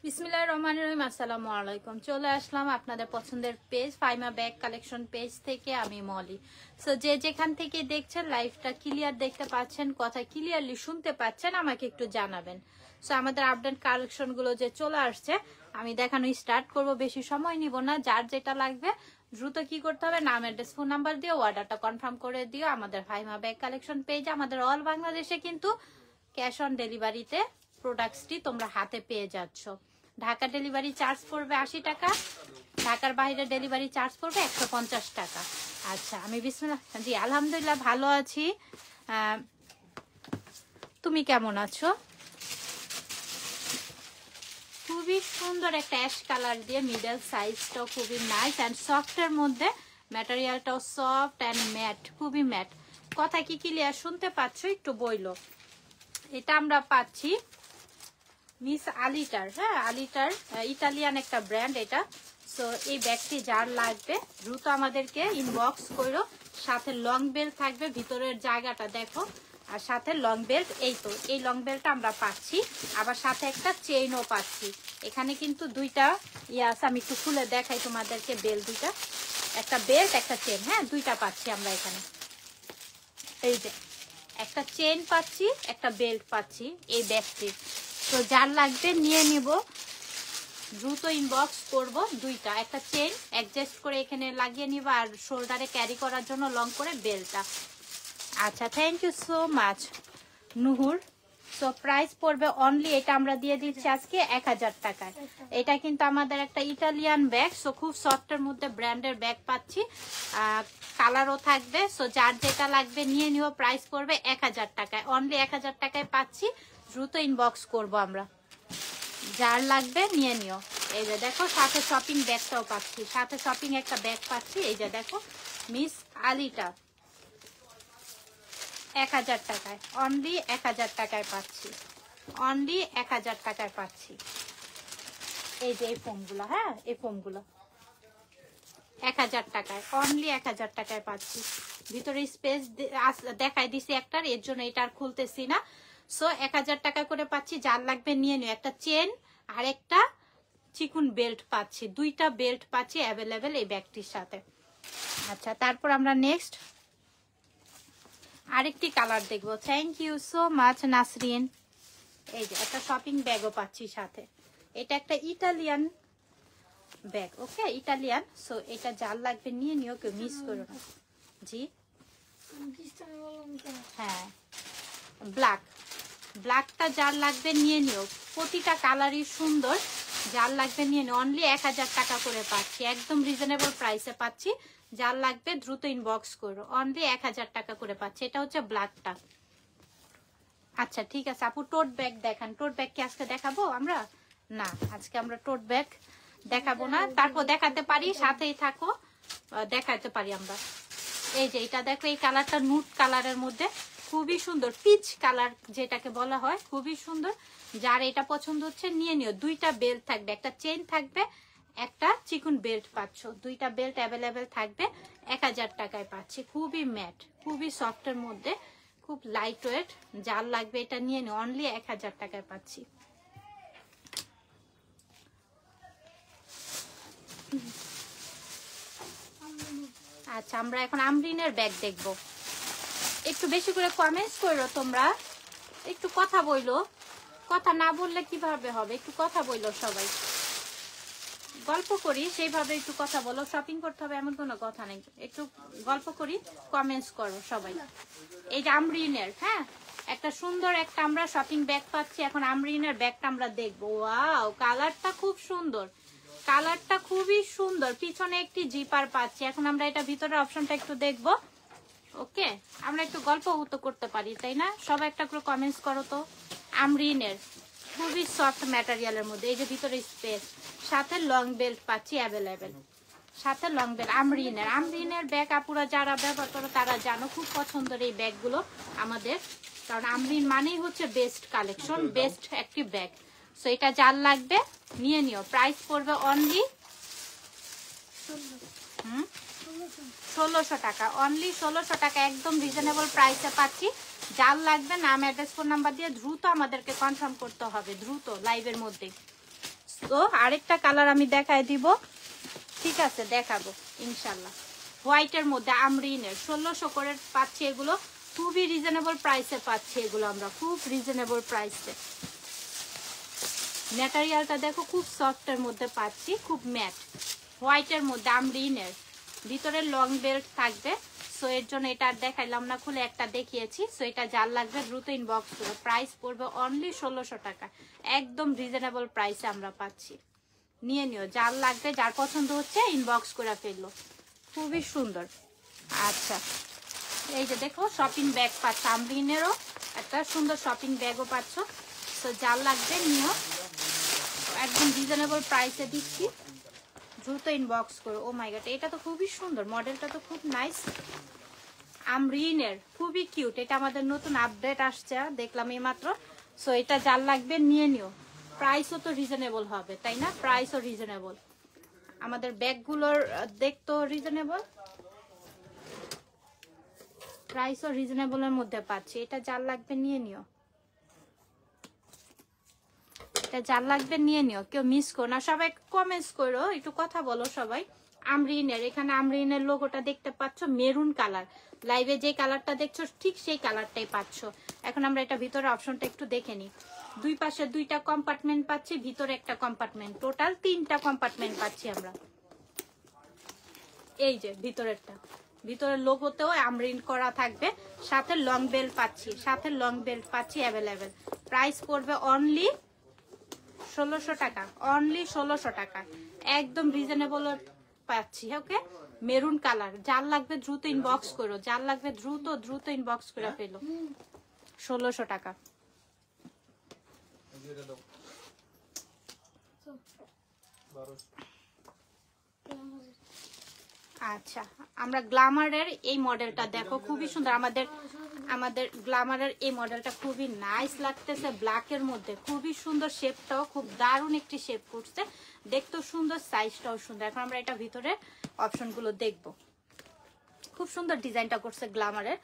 বিসমিল্লাহির রহমানির রহিম। আসসালামু আলাইকুম। চলে আসলাম আপনাদের পছন্দের page Faima bag collection page থেকে। আমি মলি। সো যে যেখান থেকে দেখছেন লাইভটা ক্লিয়ার দেখতে পাচ্ছেন, কথা ক্লিয়ারলি শুনতে পাচ্ছেন, আমাকে একটু জানাবেন। সো আমাদের আপডেট কালেকশনগুলো যে চলে আসছে আমি দেখানো স্টার্ট করব, বেশি সময় নিব না। যার যেটা লাগবে দ্রুত কি করতে হবে, নাম অ্যাড্রেস ফোন নাম্বার দিয়ে অর্ডারটা কনফার্ম করে দিও আমাদের ফাইমা ব্যাগ কালেকশন পেজ। আমাদের অল বাংলাদেশে কিন্তু ক্যাশ অন ডেলিভারিতে প্রোডাক্টসটি তোমরা হাতে পেয়ে যাচ্ছ। ঢাকা ডেলিভারি চার্জ পড়বে 80 টাকা, ঢাকার বাইরে ডেলিভারি চার্জ পড়বে 150 টাকা। আচ্ছা, আমি বিসমিল্লাহ, জি আলহামদুলিল্লাহ ভালো আছি। তুমি কেমন আছো? খুবই সুন্দর একটা অ্যাশ কালার দিয়ে মিডল সাইজটাও খুবই নাইস অ্যান্ড সফটের মধ্যে, ম্যাটেরিয়ালটাও সফট অ্যান্ড ম্যাট, খুবই ম্যাট। কথা কি ক্লিয়ার শুনতে পাচ্ছ? একটু বইলো। এটা আমরা পাচ্ছি মিস আলিটার, হ্যাঁ আলিটার ইটালিয়ান একটা ব্র্যান্ড এটা। সো এই ব্যাগটি যার লাগবে দ্রুত আমাদেরকে ইনবক্স করো। সাথে লং বেল্ট থাকবে, ভিতরের জায়গাটা দেখো, আর সাথে লং বেল্ট। এই তো এই লং বেল্টটা আমরা পাচ্ছি, আবার সাথে একটা চেইনও পাচ্ছি। এখানে কিন্তু দুইটা ইয়াস, আমি একটু খুলে দেখাই তোমাদেরকে। বেল্ট দুইটা, একটা বেল্ট একটা চেন, হ্যাঁ দুইটা পাচ্ছি আমরা এখানে। এই যে একটা চেইন পাচ্ছি, একটা বেল্ট পাচ্ছি এই ব্যাগটির। তো যার লাগবে নিয়ে নিব, দ্রুত ইনবক্স করব। দুইটা, একটা চেইন অ্যাডজাস্ট করে এখানে লাগিয়ে নিব, আর শোল্ডারে ক্যারি করার জন্য লং করে বেল্টটা। আচ্ছা, thank you so much Nuhur. So price পড়বে অনলি, এটা আমরা দিয়ে দিচ্ছি আজকে 1000 টাকায়। এটা কিন্তু আমাদের একটা ইটালিয়ান ব্যাগ। সো খুব সফটের মধ্যে ব্র্যান্ডের ব্যাগ পাচ্ছি, কালারও থাকবে। সো যার যেটা লাগবে নিয়ে নিও। প্রাইস পড়বে 1000 টাকায়, অনলি 1000 টাকায় পাচ্ছি। দ্রুত ইনবক্স করব আমরা, যার লাগবে নিয়ে নিও। এই যে দেখো সাথে শপিং ব্যাগটাও পাচ্ছি, সাথে শপিং একটা ব্যাগ পাচ্ছি। এই যে দেখো মিস আলিটা 1000 টাকায়, অনলি 1000 টাকায় পাচ্ছি, অনলি 1000 টাকায় পাচ্ছি। এই যে এই ফোমগুলো, হ্যাঁ এই ফোমগুলো 1000 টাকায়, অনলি 1000 টাকায় পাচ্ছি। ভিতরে স্পেস দেখাই দিছি একটার, এর জন্য এটা আর খুলতেছি না। সো 1000 টাকা করে পাচ্ছি, যার লাগবে নিয়ে নিও। একটা চেন আর একটা চিকুন বেল্ট পাচ্ছি, দুইটা বেল্ট পাচ্ছি অ্যাভেলেবেল এই ব্যাগটির সাথে। আচ্ছা, তারপর আমরা নেক্সট আরেকটি কালার দেখবো। Thank you so much Nasrin. এই যে একটা শপিং ব্যাগও পাচ্ছি সাথে। এটা একটা Italian bag, okay Italian. So এটা যার লাগবে নিয়ে নিও, কেউ মিস করো না। জি হ্যাঁ, ব্ল্যাকটা যার লাগবে নিয়ে নিও। প্রতিটা কালারই সুন্দর, যার লাগবে নিয়ে নিও। অনলি 1000 টাকা করে পাচ্ছি, একদম রিজনেবল প্রাইসে পাচ্ছি। যার লাগবে দ্রুত ইনবক্স করো, অনলি 1000 টাকা করে পাচ্ছি। এটা হচ্ছে ব্ল্যাকটা। আচ্ছা ঠিক আছে আপু, টোট ব্যাগ দেখান। টোট ব্যাগ কি আজকে দেখাবো আমরা? না, আজকে আমরা টোট ব্যাগ দেখাবো না। তারপর দেখাতে পারি, সাথেই থাকো, দেখাতে পারি আমরা। এই যে এটা দেখো, এই কালারটা নুট কালারের মধ্যে খুবই সুন্দর, পিচ কালার যেটাকে বলা হয়, খুবই সুন্দর। যার এটা পছন্দ হচ্ছে নিয়ে নিও। দুইটা বেল্ট থাকবে, একটা চেইন থাকবে, একটা চিকুন বেল্ট পাচ্ছ। দুইটা বেল্ট অ্যাভেলেবেল থাকবে, 1000 টাকায় পাচ্ছি। খুবই ম্যাট, খুবই সফটের মধ্যে, খুব লাইট ওয়েট। যার লাগবে এটা নিয়ে নিও, অনলি 1000 টাকায় পাচ্ছি। আচ্ছা, আমরা এখন আমরিনের ব্যাগ দেখবো। একটু বেশি করে কমেন্টস করো তোমরা, একটু কথা বইলো। কথা না বললে কিভাবে হবে, একটু কথা বইলো সবাই। গল্প করি সেইভাবে একটু কথা বলো। শপিং করতে হবে এমন কোনো কথা নেই, একটু গল্প করি, কমেন্টস করো সবাই। এই যে আমরিনের, হ্যাঁ একটা সুন্দর একটা আমরা শপিং ব্যাগ পাচ্ছি। এখন আমরিনের ব্যাগটা আমরা দেখবো। ওয়াও, কালারটা খুব সুন্দর, কালারটা খুবই সুন্দর। পিছনে একটি জিপার পাচ্ছি। এখন আমরা এটা ভিতরের অপশনটা একটু দেখবো। ওকে, আমরা একটু গল্প করতে পারি, তাই না? সবাই একটা করে কমেন্টস করো তো। আমরিনের খুবই সফট ম্যাটেরিয়ালের মধ্যে, এই যে ভিতরে স্পেস, সাথে লং বেল্ট পাচ্ছি অ্যাভেলেবেল, সাথে লং বেল্ট। আমরিনের ব্যাগ আপুরা যারা ব্যবহার করো তারা জানো, খুব পছন্দের এই ব্যাগগুলো আমাদের, কারণ আমরিন মানেই হচ্ছে বেস্ট কালেকশন, বেস্ট একটি ব্যাগ। সো এটা যার লাগবে নিয়ে নিও। প্রাইস পড়বে অনলি 1600 টাকা, অনলি 1600 টাকা, একদম রিজনেবল প্রাইসে পাচ্ছি। যার লাগবে নাম অ্যাড্রেস ফোন নাম্বার দিয়ে দ্রুত আমাদেরকে কনফার্ম করতে হবে, দ্রুত লাইভের মধ্যে। তো আরেকটা কালার আমি দেখায় দিব, ঠিক আছে দেখাবো ইনশাল্লাহ। হোয়াইটের মধ্যে আমরিনের 1600 করে পাচ্ছি এগুলো, খুবই রিজনেবল প্রাইসে পাচ্ছি এগুলো আমরা, খুব রিজনেবল প্রাইসে। ম্যাটেরিয়ালটা দেখো খুব সফটের মধ্যে পাচ্ছি, খুব ম্যাট। হোয়াইটের মধ্যে আমরিনের ভিতরে লং বেল্ট থাকবে, সো এর জন্য এটা আর দেখাইলাম না, খুলে একটা দেখিয়েছি। সো এটা যার লাগবে দ্রুত ইনবক্স করো, প্রাইস পড়বে অনলি 1600 টাকা, একদম রিজনেবল প্রাইসে আমরা পাচ্ছি। নিয়ে নিও, যার লাগবে যার পছন্দ হচ্ছে ইনবক্স করে ফেললো, খুবই সুন্দর। আচ্ছা এই যে দেখো শপিং ব্যাগ পাচ্ছ, আমরিনেরও একটা সুন্দর শপিং ব্যাগও পাচ্ছ। তো যার লাগবে নিও, একদম রিজনেবল প্রাইসে দিচ্ছি, দ্রুত ইনবক্স করো। ও মাই গড, এটা তো খুবই সুন্দর, মডেলটা তো খুব নাইস। আমরিনের খুবই কিউট, এটা আমাদের নতুন আপডেট আসছে, দেখলাম এই মাত্র। সো এটা যার লাগবে নিয়ে নিও, প্রাইসও তো রিজনেবল হবে তাই না, প্রাইসও রিজনেবল, আমাদের ব্যাগগুলোর দেখতো রিজনেবল, প্রাইসও রিজনেবলের মধ্যে পাচ্ছি। এটা যার লাগবে নিয়ে নিও, এটা যার লাগবে নিয়ে নিও, কেউ মিস করো না, সবাই কমেন্টস করো, একটু কথা বলো সবাই। আমরিনের, এখানে আমরিনের লোগোটা দেখতে পাচ্ছ, মেরুন কালার, লাইভে যে কালারটা দেখছো ঠিক সেই কালারটাই পাচ্ছ। এখন আমরা এটা ভিতরে অপশনটা একটু দেখে নিই। দুই পাশে দুইটা কম্পার্টমেন্ট পাচ্ছি, ভিতরে একটা কম্পার্টমেন্ট, টোটাল 3টা কম্পার্টমেন্ট পাচ্ছি আমরা। এই যে ভিতরেরটা, ভিতরের লোগোতেও আমরিন করা থাকবে, সাথে লং বেল্ট পাচ্ছি, সাথে লং বেল্ট পাচ্ছি অ্যাভেলেবেল। প্রাইস পড়বে অনলি 1600 টাকা, অনলি 1600 টাকা, একদম রিজনেবল পাচ্ছি। ওকে, মেরুন কালার, যার লাগবে দ্রুত ইনবক্স করো, যার লাগবে দ্রুত দ্রুত ইনবক্স করে ফেলো, 1600 টাকা। আচ্ছা আমরা গ্ল্যামারের এই মডেলটা দেখো, খুবই সুন্দর, আমাদের গ্ল্যামারের এই মডেলটা খুবই নাইস লাগতেছে, ব্ল্যাকের মধ্যে খুবই সুন্দর, শেপটাও খুব দারুণ একটি শেপ করছে, দেখতেও সুন্দর, সাইজটাও সুন্দর। এখন আমরা এটা ভিতরে অপশনগুলো দেখবো, খুব সুন্দর ডিজাইনটা করছে গ্ল্যামারের।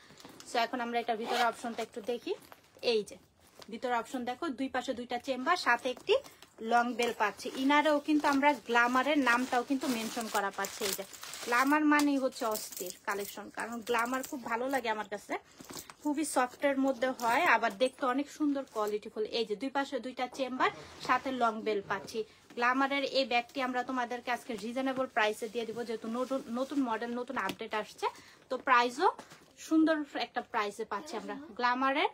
সো এখন আমরা এটা ভিতরে অপশনটা একটু দেখি। এই যে ভিতরে অপশন দেখো, দুই পাশে দুইটা চেম্বার, সাথে একটি লং বেল পাচ্ছি। ইনারেও কিন্তু আমরা গ্ল্যামারের নামটাও কিন্তু মেনশন করা পাচ্ছি। এই যে গ্ল্যামার মানেই হচ্ছে অস্থির কালেকশন, কারণ গ্ল্যামার খুব ভালো লাগে আমার কাছে, খুবই সফটের মধ্যে হয়, আবার দেখতে অনেক সুন্দর কোয়ালিটিফুল। এই যে দুই পাশে দুইটা চেম্বার, সাথে লং বেল পাচ্ছি। গ্ল্যামারের এই ব্যাগটি আমরা তোমাদেরকে আজকে রিজনেবল প্রাইসে দিয়ে দিব, যেহেতু নতুন মডেল, নতুন আপডেট আসছে, তো প্রাইসও সুন্দর একটা প্রাইসে পাচ্ছি আমরা। গ্ল্যামারের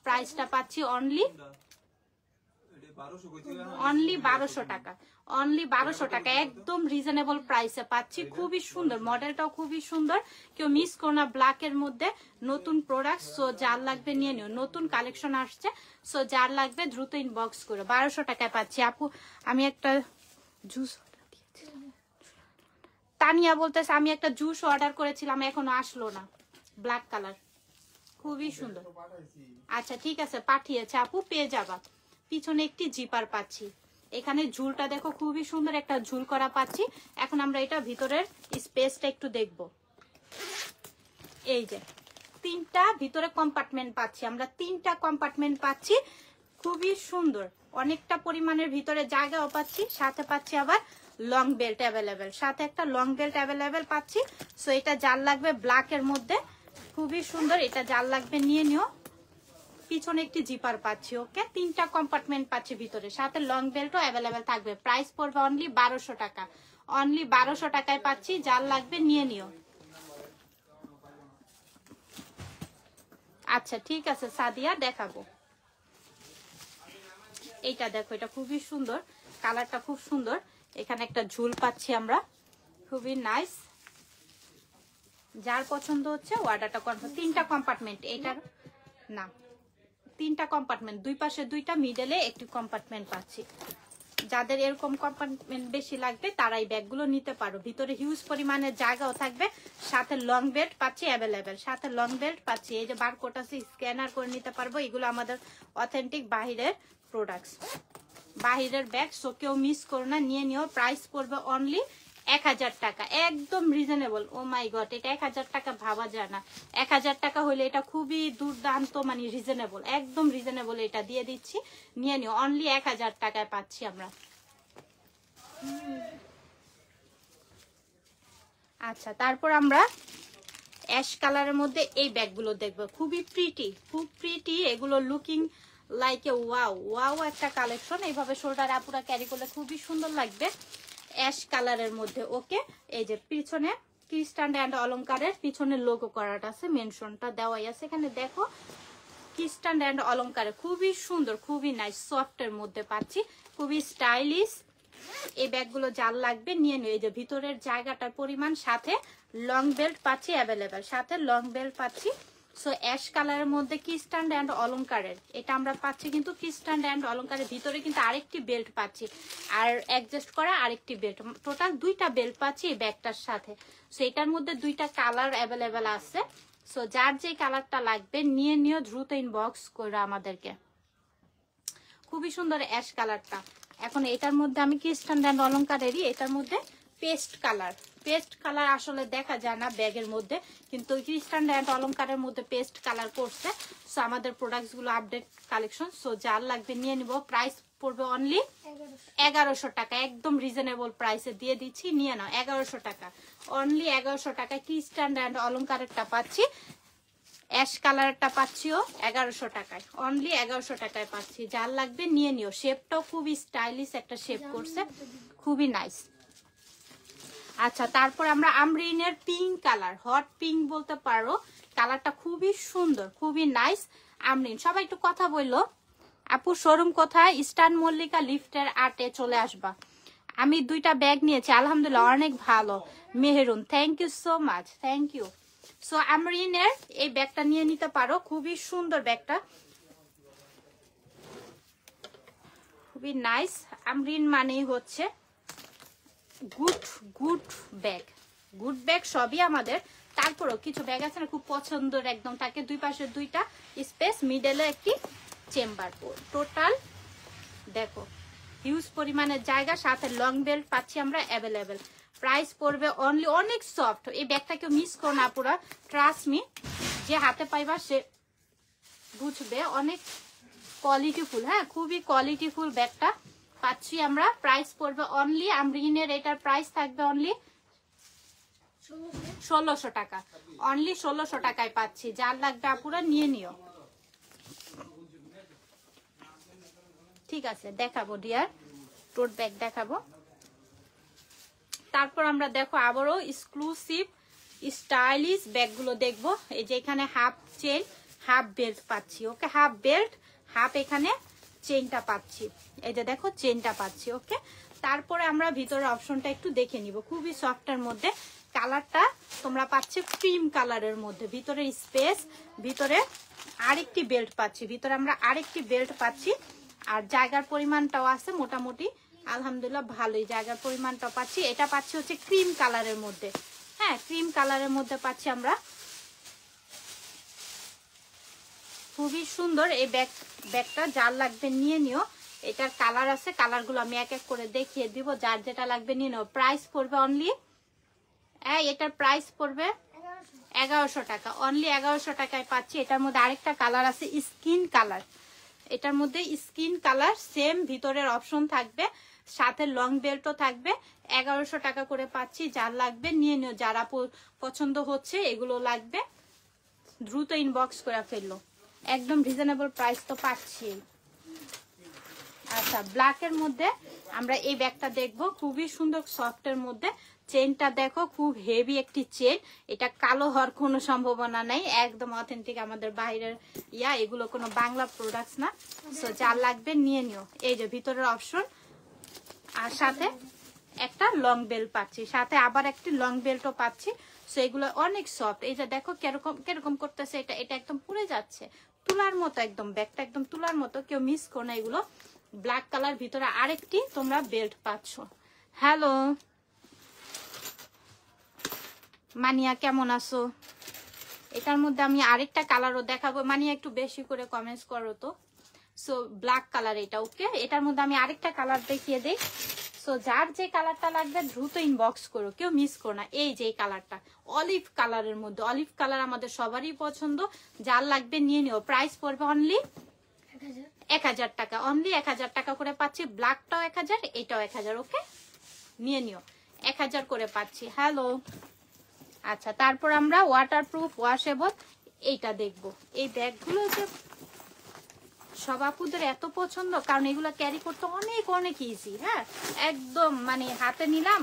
প্রাইসটা পাচ্ছি অনলি 1200 টাকা, অনলি 1200 টাকা, একদম রিজনেবল প্রাইসে পাচ্ছি, খুবই সুন্দর, মডেলটাও খুবই সুন্দর, কেউ মিস করো না, ব্ল্যাকের মধ্যে নতুন প্রোডাক্ট। সো যার লাগবে নিয়ে নিও, নতুন কালেকশন আসছে, সো যার লাগবে দ্রুত ইনবক্স করো, 1200 টাকায় পাচ্ছি। আপু আমি একটা জুস অর্ডার দিয়েছিলাম, তানিয়া বলতেছে আমি একটা জুস অর্ডার করেছিলাম এখনো আসলো না, ব্ল্যাক কালার, খুবই সুন্দর। আচ্ছা ঠিক আছে, পাঠিয়েছে আপু, পেয়ে যাবা। পিছনে একটি জিপার পাচ্ছি, এখানে ঝুলটা দেখো খুবই সুন্দর একটা ঝুল করা পাচ্ছি। এখন আমরা এটা ভিতরের স্পেসটা একটু দেখব। এই যে 3টা ভিতরে কম্পার্টমেন্ট পাচ্ছি আমরা, 3টা কম্পার্টমেন্ট পাচ্ছি, খুবই সুন্দর, অনেকটা পরিমাণের ভিতরে জায়গাও পাচ্ছি, সাথে পাচ্ছি আবার লং বেল্ট অ্যাভেলেবেল, সাথে একটা লং বেল্ট অ্যাভেলেবেল পাচ্ছি। সো এটা যার লাগবে ব্ল্যাকের মধ্যে, খুবই সুন্দর, এটা যার লাগবে নিয়ে নিও। পিছনে একটি জিপার পাচ্ছি, ওকে, 3টা কম্পার্টমেন্ট পাচ্ছি ভিতরে, সাথে লং বেল্টও অ্যাভেলেবেল থাকবে। প্রাইস পড়বে অনলি 1200 টাকা, অনলি 1200 টাকায় পাচ্ছি, যার লাগবে নিয়ে নিও। আচ্ছা ঠিক আছে সাদিয়া, দেখাবো। এইটা দেখো, এটা খুবই সুন্দর, কালারটা খুব সুন্দর, এখানে একটা ঝুল পাচ্ছি আমরা, খুবই নাইস, যার পছন্দ হচ্ছে অর্ডারটা করবে। 3টা কম্পার্টমেন্ট, এটার না 3টা কম্পার্টমেন্ট, দুই পাশে দুইটা, মিডলে একটি কম্পার্টমেন্ট পাচ্ছি। যাদের এরকম কম্পার্টমেন্ট বেশি লাগবে তারা এই ব্যাগগুলো নিতে পারো, ভিতরে হিউজ পরিমাণের জায়গাও থাকবে, সাথে লং বেল্ট পাচ্ছি অ্যাভেলেবেল, সাথে লং বেল্ট পাচ্ছি। এই যে বারকোড আছে, স্ক্যানার করে নিতে পারবো, এগুলো আমাদের অথেন্টিক বাহিরের প্রোডাক্টস, বাহিরের ব্যাগ। সো কেউ মিস করো না, নিয়ে নিও। প্রাইস পড়বে অনলি 1000 টাকা, একদম রিজনেবল। ও মাই গড, এটা 1000 টাকা ভাবা যায় না। 1000 টাকা হলে এটা খুবই দুর্দান্ত, মানে রিজনেবল, একদম রিজনেবল। এটা দিয়ে দিচ্ছি, নিয়ে নিও। অনলি 1000 টাকায় পাচ্ছি আমরা। আচ্ছা, তারপর আমরা অ্যাশ কালারের মধ্যে এই ব্যাগগুলো দেখবো, খুবই প্রিটি, খুব প্রিটি এগুলো, looking like a wow wow একটা কালেকশন। এইভাবে শোল্ডার আপুরা ক্যারি করলে খুবই সুন্দর লাগবে। অ্যাশ কালারের মধ্যে, ওকে। এই যে পিছনে ক্রিস্টান অ্যান্ড অলংকারের পিছনে লোগো করাটা আছে, মেনশনটা দেওয়াই আছে এখানে, দেখো ক্রিস্টান অ্যান্ড অলংকারে খুবই সুন্দর, খুবই নাইস, সফটের মধ্যে পাচ্ছি, খুবই স্টাইলিশ। এই ব্যাগগুলো যার লাগবে নিয়ে নিও। এই যে ভিতরের জায়গাটার পরিমাণ, সাথে লং বেল্ট পাচ্ছি অ্যাভেলেবেল, সাথে লং বেল্ট পাচ্ছি। সো অ্যাশ কালারের মধ্যে ক্রিস্টান অ্যান্ড অলংকারের এটা আমরা পাচ্ছি, কিন্তু ক্রিস্টান অ্যান্ড অলংকারের ভিতরে কিন্তু আরেকটি বেল্ট পাচ্ছি, আর অ্যাডজাস্ট করা আরেকটি বেল্ট, টোটাল 2টা বেল্ট পাচ্ছি এই ব্যাগটার সাথে। সো এটার মধ্যে 2টা কালার অ্যাভেলেবেল আছে। সো যার যে কালারটা লাগবে নিয়ে নিও, দ্রুত ইনবক্স করে আমাদেরকে। খুবই সুন্দর অ্যাশ কালারটা। এখন এটার মধ্যে আমি ক্রিস্টান অ্যান্ড অলংকারেরই এটার মধ্যে পেস্ট কালার আসলে দেখা যায় না ব্যাগের মধ্যে, কিন্তু ক্রিস্টান অ্যান্ড অলংকারের মধ্যে পেস্ট কালার করছে। সো আমাদের প্রোডাক্টসগুলো আপডেট কালেকশন। সো যার লাগবে নিয়ে নিব। প্রাইস পড়বে অনলি 1100 টাকা, একদম রিজনেবল প্রাইসে দিয়ে দিচ্ছি, নিয়ে নাও। 1100 টাকা, অনলি 1100 টাকায় ক্রিস্টান অ্যান্ড অলংকারেরটা পাচ্ছি, অ্যাশ কালারটা পাচ্ছিও 1100 টাকায়, অনলি 1100 টাকায় পাচ্ছি। যার লাগবে নিয়ে নিও। শেপটাও খুবই স্টাইলিশ একটা শেপ করছে, খুবই নাইস। আচ্ছা, তারপর আমরা আমরিনের পিঙ্ক কালার, হট পিঙ্ক বলতে পারো, কালারটা খুবই সুন্দর, খুবই নাইস। আমরিন, সবাই একটু কথা বললো। আপু শোরুম কোথায়? ইস্টার্ন মল্লিকা লিফটের 8-এ চলে আসবা। আমি 2টা ব্যাগ নিয়েছি, আলহামদুলিল্লাহ অনেক ভালো। Meherun, thank you so much, thank you. So আমরিনের এই ব্যাগটা নিয়ে নিতে পারো, খুবই সুন্দর ব্যাগটা, খুবই নাইস। আমরিন মানেই হচ্ছে গুড ব্যাগ, গুড ব্যাগ সবই আমাদের। তারপরও কিছু ব্যাগ আছে না খুব পছন্দের একদম, তাকে 2 পাশে 2টা স্পেস, মিডলে একটি চেম্বার, টোটাল দেখো হিউজ পরিমাণের জায়গা, সাথে লং বেল্ট পাচ্ছি আমরা অ্যাভেলেবেল। প্রাইস পড়বে অনলি, অনেক সফট এই ব্যাগটা, কেউ মিস করো না পুরা, ট্রাস্ট মি, যে হাতে পাইবা সে বুঝবে, অনেক কোয়ালিটিফুল। হ্যাঁ, খুবই কোয়ালিটিফুল ব্যাগটা পাচ্ছি আমরা। প্রাইস পড়বে অনলি, আমরিনের এটার প্রাইস থাকবে অনলি 1600 টাকা, অনলি 1600 টাকায় পাচ্ছি। যার লাগবে আপুরা নিয়ে নিও। ঠিক আছে, দেখাবো ডিয়ার, টোট ব্যাগ দেখাবো। তারপর আমরা দেখো আবারও এক্সক্লুসিভ স্টাইলিশ ব্যাগগুলো দেখবো। এই যে এখানে হাফ চেন, হাফ বেল্ট পাচ্ছি, ওকে, হাফ বেল্ট, হাফ এখানে চেনটা পাচ্ছি, এই যে দেখো চেনটা পাচ্ছি, ওকে। তারপরে আমরা ভিতরের অপশনটা একটু দেখে নিব, খুবই সফটের মধ্যে। কালারটা তোমরা পাচ্ছ ক্রিম কালারের মধ্যে, ভিতরে স্পেস, ভিতরে আরেকটি বেল্ট পাচ্ছি, ভিতরে আমরা আরেকটি বেল্ট পাচ্ছি, আর জায়গার পরিমাণটাও আছে মোটামুটি, আলহামদুলিল্লাহ ভালোই জায়গার পরিমাণটা পাচ্ছি। এটা পাচ্ছি হচ্ছে ক্রিম কালারের মধ্যে, হ্যাঁ ক্রিম কালারের মধ্যে পাচ্ছি আমরা, খুবই সুন্দর এই ব্যাগটা। যার লাগবে নিয়ে নিও। এটার কালার আছে, কালারগুলো আমি এক এক করে দেখিয়ে দিব, যার যেটা লাগবে নিয়ে নিও। প্রাইস পড়বে অনলি, এটার প্রাইস পড়বে 1100 টাকা, অনলি 1100 টাকায় পাচ্ছি। এটার মধ্যে আরেকটা কালার আছে স্কিন কালার, এটার মধ্যে স্কিন কালার, সেম ভিতরের অপশন থাকবে, সাথে লং বেল্টও থাকবে। 1100 টাকা করে পাচ্ছি। যার লাগবে নিয়ে নিও, যারা পছন্দ হচ্ছে এগুলো লাগবে দ্রুত ইনবক্স করে ফেললো, একদম রিজনেবল প্রাইস তো পাচ্ছি। আচ্ছা, ব্ল্যাকের মধ্যে আমরা এই ব্যাগটা দেখবো, খুবই সুন্দর সফটের মধ্যে। চেনটা দেখো, খুব হেভি একটি চেন, এটা কালো হওয়ার কোনো সম্ভাবনা নেই, একদম অথেন্টিক আমাদের বাইরের এগুলো কোনো বাংলা প্রোডাক্টস না। সো যার লাগবে নিয়ে নিও। এই যে ভিতরের অপশন, আর সাথে একটা লং বেল্ট পাচ্ছি, সাথে আবার একটি লং বেল্টও পাচ্ছি। সো এগুলো অনেক সফট, এই যে দেখো কিরকম করতেছে, এটা একদম পুড়ে যাচ্ছে, তুলার মতো একদম, ব্যাগটা একদম তুলার মতো, কেউ মিস করো না এগুলো। ব্ল্যাক কালার, ভিতরে আরেকটি তোমরা বেল্ট পাচ্ছ। হ্যালো মানিয়া, কেমন আছো? এটার মধ্যে আমি আরেকটা কালারও দেখাবো, মানিয়া একটু বেশি করে কমেন্টস করো তো। সো ব্ল্যাক কালার এটা, ওকে। এটার মধ্যে আমি আরেকটা কালার দেখিয়ে দিই। সো যার যে কালারটা লাগবে দ্রুত ইনবক্স করো, কেউ মিস করো না। এই যে কালারটা অলিভ কালারের মধ্যে, অলিভ কালার আমাদের সবারই পছন্দ, যার লাগবে নিয়ে নিও। প্রাইস পড়বে অনলি 1000 টাকা, অনলি 1000 টাকা করে পাচ্ছি। ব্ল্যাকটাও 1000, এটাও 1000, ওকে নিয়ে নিও, 1000 করে পাচ্ছি। হ্যালো, আচ্ছা তারপর আমরা ওয়াটারপ্রুফ ওয়াশেবল এইটা দেখবো। এই ব্যাগগুলো যে সব আপুদের এত পছন্দ, কারণ এগুলো ক্যারি করতে অনেক অনেক ইজি। হ্যাঁ, একদম মানে হাতে নিলাম,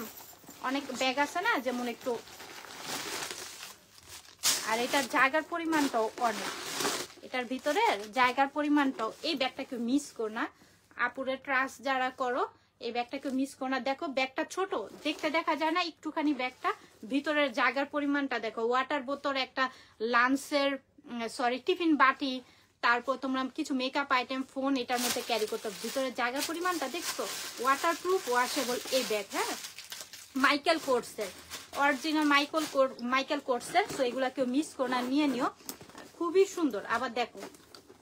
অনেক ব্যাগ আছে না যেমন একটু, আর এটার জায়গার পরিমাণটাও অনেক, এটার ভিতরে জায়গার পরিমাণটাও। এই ব্যাগটা কেউ মিস করো না, আপুরে ট্রাস্ট যারা করো এই ব্যাগটা কেউ মিস করো না। দেখো ব্যাগটা ছোট দেখতে দেখা যায় না, একটুখানি ব্যাগটা ভিতরের জায়গার পরিমাণটা দেখো। ওয়াটার বোতল, একটা লাঞ্চের টিফিন বাটি, তারপর তোমরা কিছু মেকআপ আইটেম, ফোন এটার মধ্যে ক্যারি করতে, ভিতরের জায়গার পরিমাণটা দেখছো। ওয়াটারপ্রুফ ওয়াশেবল এই ব্যাগ, হ্যাঁ মাইকেল কোর্সের, অরিজিনাল মাইকেল কোর্সের। সো এগুলা কেউ মিস করো না, নিয়ে নিও, খুবই সুন্দর। আবার দেখো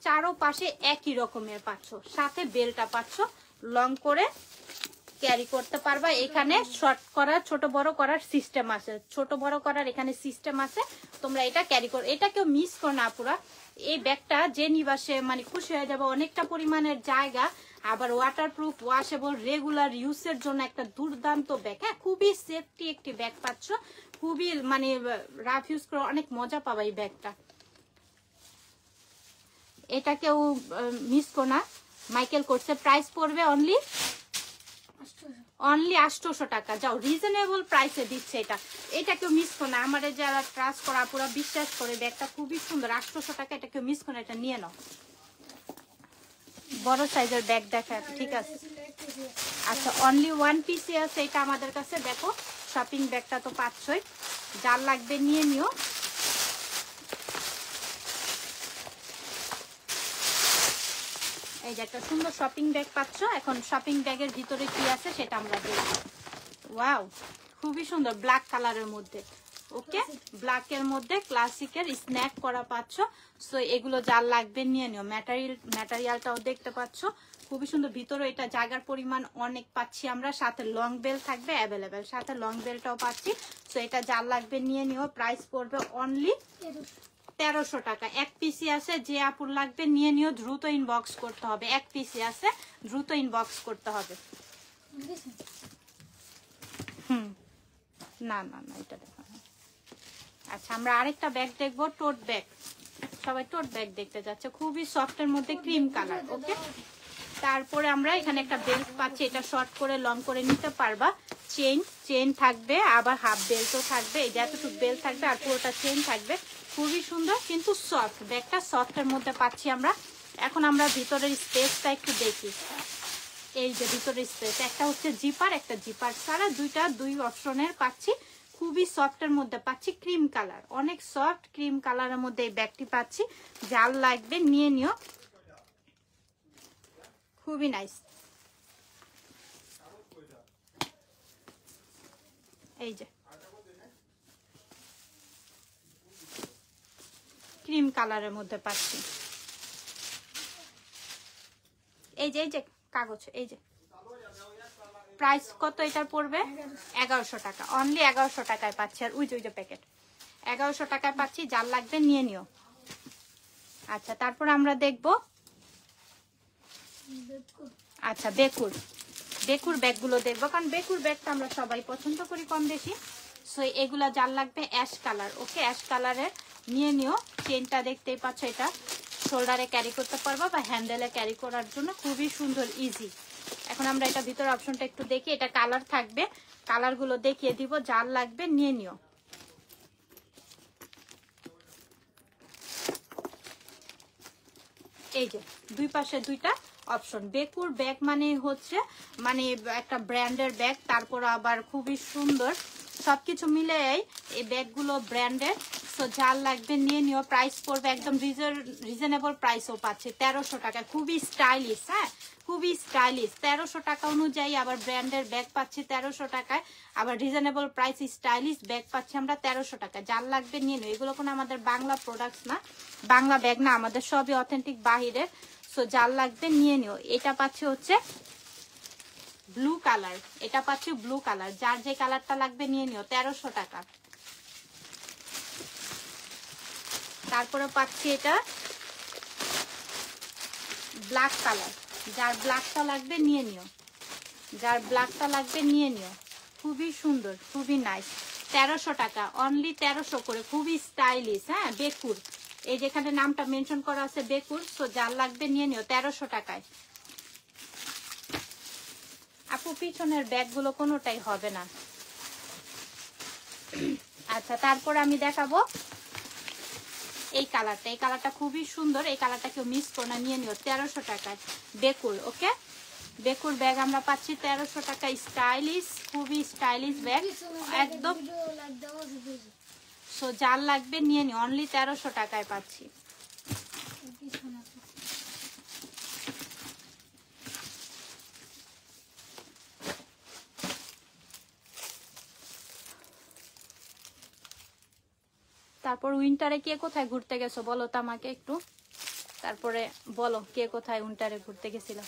চারো পাশে একই রকমের পাচ্ছ, সাথে বেলটা পাচ্ছ, লং করে ক্যারি করতে পারবা। এখানে শর্ট করার, ছোট বড় করার সিস্টেম আছে, ছোট বড় করার এখানে সিস্টেম আছে, তোমরা এটা ক্যারি করো। এটা কেউ মিস করো না পুরা। এই ব্যাগটা যে নিবাসে মানে খুশি হয়ে যাবে, অনেকটা পরিমাণের জায়গা, আবার ওয়াটারপ্রুফ ওয়াশেবল রেগুলার ইউজের জন্য একটা দুর্দান্ত ব্যাগ। হ্যাঁ, খুবই সেফটি একটি ব্যাগ পাচ্ছ, খুবই মানে রাফ ইউজ করে অনেক মজা পাবা এই ব্যাগটা। এটা কেউ মিস করো না, মাইকেল কোর্সের। প্রাইস পড়বে অনলি 800 টাকা। যাও, রিজনেবল প্রাইসে দিচ্ছে এটা, এটা কেউ মিস করো না। আমাদের যারা ট্রাস্ট করা পুরো বিশ্বাস করে, ব্যাগটা খুবই সুন্দর, 800 টাকা, এটা কেউ মিস করো না, এটা নিয়ে নাও। বড় সাইজের ব্যাগ দেখা, ঠিক আছে। আচ্ছা, অনলি 1 পিসে আছে এটা আমাদের কাছে। দেখো শপিং ব্যাগটা তো পাচ্ছই, যার লাগবে নিয়ে নিও। এই যে একটা সুন্দর শপিং ব্যাগ পাচ্ছ। এখন শপিং ব্যাগের ভিতরে কি আছে সেটা আমরা দেখব। ওয়াও, খুবই সুন্দর, ব্ল্যাক কালারের মধ্যে, ওকে ব্ল্যাকের মধ্যে ক্লাসিকের স্ন্যাক করা পাচ্ছ। সো এগুলো যার লাগবে নিয়ে নিও। ম্যাটেরিয়ালটাও দেখতে পাচ্ছ, খুবই সুন্দর। ভিতরে এটা জায়গার পরিমাণ অনেক পাচ্ছি আমরা, সাথে লং বেল থাকবে অ্যাভেলেবেল, সাথে লং বেলটাও পাচ্ছি। সো এটা যার লাগবে নিয়ে নিও। প্রাইস পড়বে অনলি 1300 টাকা। 1 পিসি আছে, যে আপুর লাগবে নিয়ে নিও, দ্রুত ইনবক্স করতে হবে। 1 পিসি আছে, দ্রুত ইনবক্স করতে হবে। না না না, এটা দেখো। আচ্ছা, আমরা আরেকটা ব্যাগ দেখবো, টোট ব্যাগ। সবাই টোট ব্যাগ দেখতে যাচ্ছে, খুবই সফটের মধ্যে ক্রিম কালার, ওকে। তারপরে আমরা এখানে একটা বেল্ট পাচ্ছি, এটা শর্ট করে লং করে নিতে পারবা। চেইন থাকবে, আবার হাফ বেল্টও থাকবে। এই যে এতটুকু বেল্ট থাকবে আর পুরোটা চেইন থাকবে, খুবই সুন্দর কিন্তু সফট। ব্যাগটা সফটের মধ্যে পাচ্ছি আমরা। এখন আমরা ভিতরের স্পেসটা একটু দেখি। এই যে ভিতরের স্পেস, একটা হচ্ছে জিপার, একটা জিপার ছাড়া, দুই অপশনের পাচ্ছি। খুবই সফটের মধ্যে পাচ্ছি, ক্রিম কালার, অনেক সফট ক্রিম কালারের মধ্যে এই ব্যাগটি পাচ্ছি। যার লাগবে নিয়ে নিও, খুবই নাইস। এই যে ক্রিম কালারের মধ্যে পাচ্ছি। এই যে কাগজ, এই যে প্রাইস কত এটার পড়বে? 1100 টাকা, অনলি 1100 টাকায় পাচ্ছি। আর ওই যে প্যাকেট 1100 টাকায় পাচ্ছি, যার লাগবে নিয়ে নিও। আচ্ছা, তারপর আমরা দেখব, আচ্ছা বেকুর ব্যাগগুলো দেখবো, কারণ বেকুর ব্যাগটা আমরা সবাই পছন্দ করি কম বেশি। সো এগুলা যার লাগবে অ্যাশ কালার, ওকে অ্যাশ কালারের নিয়ে নিও। চেনটা দেখতেই পাচ্ছ, এটা শোল্ডারে ক্যারি করতে পারবো বা হ্যান্ডেলে ক্যারি করার জন্য খুবই সুন্দর, ইজি। এখন আমরা এটা ভিতরে অপশনটা একটু দেখি, এটা কালার থাকবে, কালারগুলো দেখিয়ে দিব, যার লাগবে নিয়ে নিও। এই যে দুই পাশে দুইটা অপশন। বেকুর ব্যাগ মানে হচ্ছে মানে একটা ব্র্যান্ডের ব্যাগ, তারপর আবার খুবই সুন্দর, সবকিছু মিলে এই ব্যাগগুলো ব্র্যান্ডের। সো যার লাগবে নিয়ে নিও। প্রাইস পড়বে একদম রিজনেবল প্রাইসও পাচ্ছে, 1300 টাকা। খুবই স্টাইলিশ, হ্যাঁ খুবই স্টাইলিশ। 1300 টাকা অনুযায়ী আবার ব্র্যান্ডের ব্যাগ পাচ্ছি 1300 টাকায়, আবার রিজনেবল প্রাইস স্টাইলিশ ব্যাগ পাচ্ছি আমরা 1300 টাকা। যার লাগবে নিয়ে নিও। এগুলো কোনো আমাদের বাংলা প্রোডাক্টস না, বাংলা ব্যাগ না, আমাদের সবই অথেন্টিক বাহিরের। সো যার লাগবে নিয়ে নিও। এটা পাচ্ছে হচ্ছে ব্লু কালার, এটা পাচ্ছি ব্লু কালার, যার যে কালারটা লাগবে নিয়ে নিও, 1300 টাকা। তারপরে পাচ্ছি এটা ব্ল্যাক কালার, যার ব্ল্যাকটা লাগবে নিয়ে নিও, যার ব্ল্যাকটা লাগবে নিয়ে নিও, খুবই সুন্দর, খুবই নাইস। 1300 টাকা, অনলি 1300 করে, খুবই স্টাইলিশ। হ্যাঁ, বেকুর, এই যেখানে নামটা মেনশন করা আছে বেকুর, সো যার লাগবে নিয়ে নিও 1300 টাকায়। আপু পিছনের ব্যাগগুলো কোনোটাই হবে না। আচ্ছা, তারপর আমি দেখাবো এই কালারটা, এই কালারটা খুবই সুন্দর, এই কালারটা কেউ মিস করো না, নিয়ে নিও 1300 টাকায় বেকুর। ওকে, বেকুর ব্যাগ আমরা পাচ্ছি 1300 টাকা, স্টাইলিশ, খুবই স্টাইলিশ ব্যাগ একদম। সো যার লাগবে নিয়ে নিও, অনলি 1300 টাকায় পাচ্ছি। তারপর উইন্টারে কে কোথায় ঘুরতে গেছো বলো তো আমাকে একটু, তারপরে বলো কে কোথায় উইন্টারে ঘুরতে গেছিল।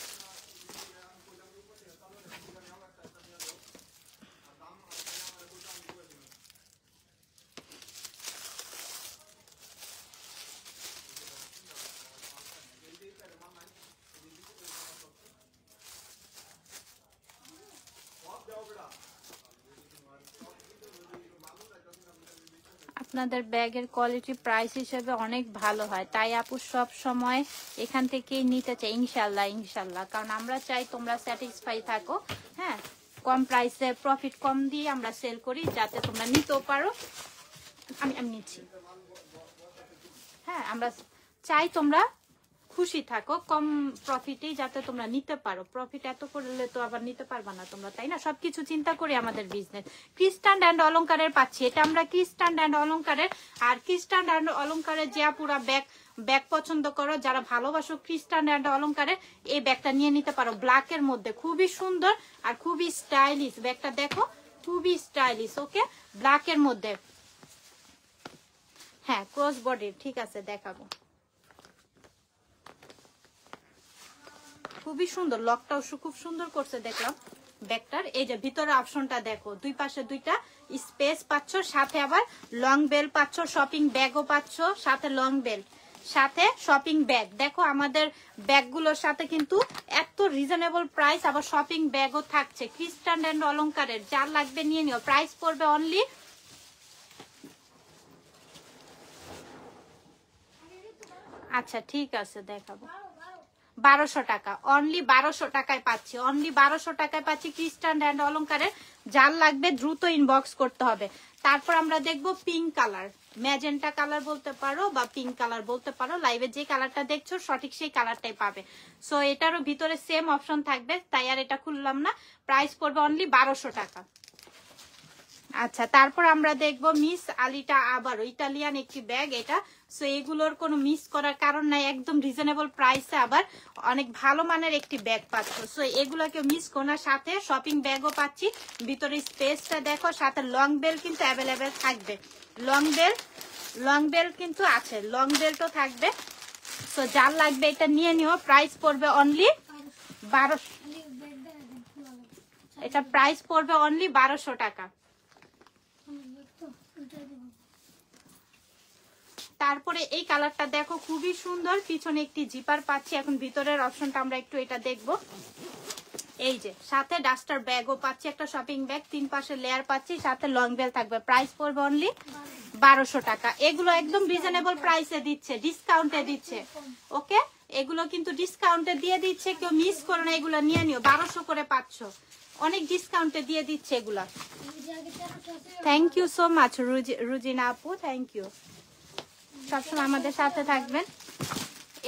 আপনাদের ব্যাগের কোয়ালিটি প্রাইস হিসেবে অনেক ভালো হয়, তাই আপু সব সময় এখান থেকেই নিতে চাই। ইনশাল্লাহ ইনশাল্লাহ, কারণ আমরা চাই তোমরা স্যাটিসফাই থাকো। হ্যাঁ, কম প্রাইসে প্রফিট কম দিয়ে আমরা সেল করি, যাতে তোমরা নিতেও পারো। আমি নিচ্ছি। হ্যাঁ, আমরা চাই তোমরা খুশি থাকো, কম প্রফিটেই যাতে তোমরা নিতে পারো। প্রফিট এত করলে তো আবার নিতে পারবা না তোমরা, তাই না? সবকিছু চিন্তা করি আমাদের বিজনেস। ক্রিস্টান অ্যান্ড অলংকারের পাচ্ছি, এটা আমরা ক্রিস্টান অ্যান্ড অলংকারের। আর ক্রিস্টান অ্যান্ড অলংকারের যে পুরা ব্যাগ পছন্দ করো, যারা ভালোবাসো ক্রিস্টান অ্যান্ড অলংকারের, এই ব্যাগটা নিয়ে নিতে পারো। ব্ল্যাকের মধ্যে খুবই সুন্দর আর খুবই স্টাইলিশ ব্যাগটা, দেখো খুবই স্টাইলিশ। ওকে, ব্ল্যাকের মধ্যে। হ্যাঁ, ক্রস বডির, ঠিক আছে দেখাবো। খুবই সুন্দর, লকটাও খুব সুন্দর করছে দেখলাম ব্যাগটার। এই যে ভিতরে অপশনটা দেখো, দুই পাশে দুইটা স্পেস পাচ্ছ, সাথে আবার লং বেল পাচ্ছ, শপিং ব্যাগও পাচ্ছ, সাথে লং বেল, সাথে শপিং ব্যাগ। দেখো আমাদের ব্যাগগুলোর সাথে কিন্তু এত রিজনেবল প্রাইস, আবার শপিং ব্যাগও থাকছে ক্রিস্টান অ্যান্ড অলংকারের। যার লাগবে নিয়ে নিও, প্রাইস পড়বে অনলি আচ্ছা ঠিক আছে দেখাবো 1200 টাকা, অনলি 1200 টাকায় পাচ্ছি, অনলি 1200 টাকায় পাচ্ছি ক্রিস্টান অ্যান্ড অলংকারের। যার লাগবে দ্রুত ইনবক্স করতে হবে। তারপর আমরা দেখবো পিঙ্ক কালার, ম্যাজেন্টা কালার বলতে পারো বা পিঙ্ক কালার বলতে পারো, লাইভে যে কালারটা দেখছো সঠিক সেই কালারটাই পাবে। সো এটারও ভিতরে সেম অপশন থাকবে, তাই আর এটা খুললাম না। প্রাইস পড়বে অনলি 1200 টাকা। আচ্ছা, তারপর আমরা দেখবো মিস আলিটা, আবারও ইটালিয়ান একটি ব্যাগ এটা। সো এগুলোর কোনো মিস করার কারণ নাই, একদম রিজনেবল প্রাইসে আবার অনেক ভালো মানের একটি ব্যাগ পাচ্ছ। সো এগুলোকে মিস করো না, সাথে শপিং ব্যাগও পাচ্ছি। ভিতরে স্পেসটা দেখো, সাথে লং বেল কিন্তু অ্যাভেলেবেল থাকবে। লং বেল কিন্তু আছে, লং বেলও থাকবে। সো যার লাগবে এটা নিয়ে নিও, প্রাইস পড়বে অনলি 1200। এটা প্রাইস পড়বে অনলি 1200 টাকা। তারপরে এই কালারটা দেখো খুবই সুন্দর, পিছনে একটি জিপার পাচ্ছি। এখন ভিতরের অপশনটা আমরা একটু এটা দেখবো। এই যে সাথে ডাস্টার ব্যাগও পাচ্ছি, একটা শপিং ব্যাগ, তিন পাশে লেয়ার পাচ্ছি, সাথে লং বেল থাকবে। প্রাইস পড়বে অনলি 1200 টাকা। এগুলো একদম রিজনেবল প্রাইসে দিচ্ছে, ডিসকাউন্টে দিচ্ছে। ওকে, এগুলো কিন্তু ডিসকাউন্টে দিয়ে দিচ্ছে, কেউ মিস করো না, এগুলো নিয়ে নিও। 1200 করে পাচ্ছ, অনেক ডিসকাউন্টে দিয়ে দিচ্ছে এগুলা। Thank you so much Rujina আপু, থ্যাংক ইউ, সবসময় আমাদের সাথে থাকবেন।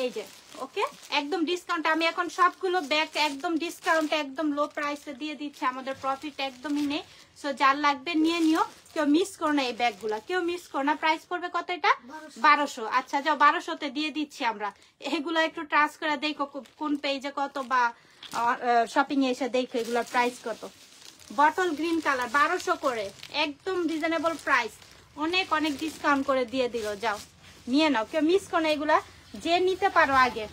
এই যে ওকে, একদম ডিসকাউন্ট। আমি এখন সবগুলো ব্যাগ একদম ডিসকাউন্টে, একদম লো প্রাইসে দিয়ে দিচ্ছি, আমাদের প্রফিট একদমই নেই। সো যার লাগবে নিয়ে নিও, কেউ মিস করো না এই ব্যাগগুলা, কেউ মিস করো না। প্রাইস পড়বে কত এটা? 1200। আচ্ছা যাও, 1200-তে দিয়ে দিচ্ছি আমরা। এগুলো একটু ট্রাস্ট করে দেখো কোন পেজে কত, বা শপিং এ এসে দেখো এগুলোর প্রাইস কত। বটল গ্রিন কালার 1200 করে, একদম রিজনেবল প্রাইস, অনেক অনেক ডিসকাউন্ট করে দিয়ে দিল। যাও নিয়ে নাও, কেউ মিস করো না, এগুলা যে নিতে পারো আগে।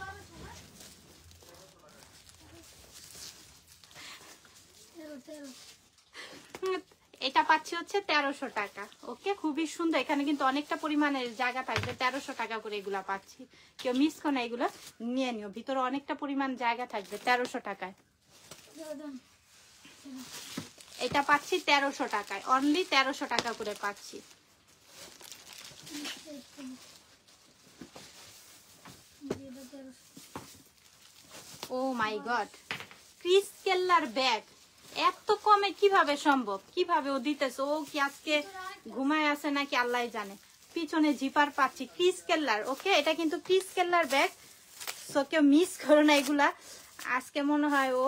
এটা পাচ্ছি হচ্ছে 1300 টাকা। ওকে, খুবই সুন্দর। এখানে কিন্তু অনেকটা পরিমাণের জায়গা থাকবে, 1300 টাকা করে এগুলা পাচ্ছি। কেউ মিস করো না, এগুলো নিয়ে নিও, ভিতরে অনেকটা পরিমাণ জায়গা থাকবে 1300 টাকায়। এটা পাচ্ছি 1300 টাকায়, অনলি 1300 টাকা করে পাচ্ছি। ও মাই গড, ক্রিস কেল্লার ব্যাগ এত কমে কিভাবে সম্ভব? কিভাবে ও দিতেছে? ও কি আজকে ঘুমায় আছে নাকি আল্লাহ জানে। পিছনে জিপার পাচ্ছি ক্রিস কেল্লার। ওকে, এটা কিন্তু ক্রিস কেল্লার ব্যাগ, সো কেউ মিস করো না এগুলা। আজকে মনে হয় ও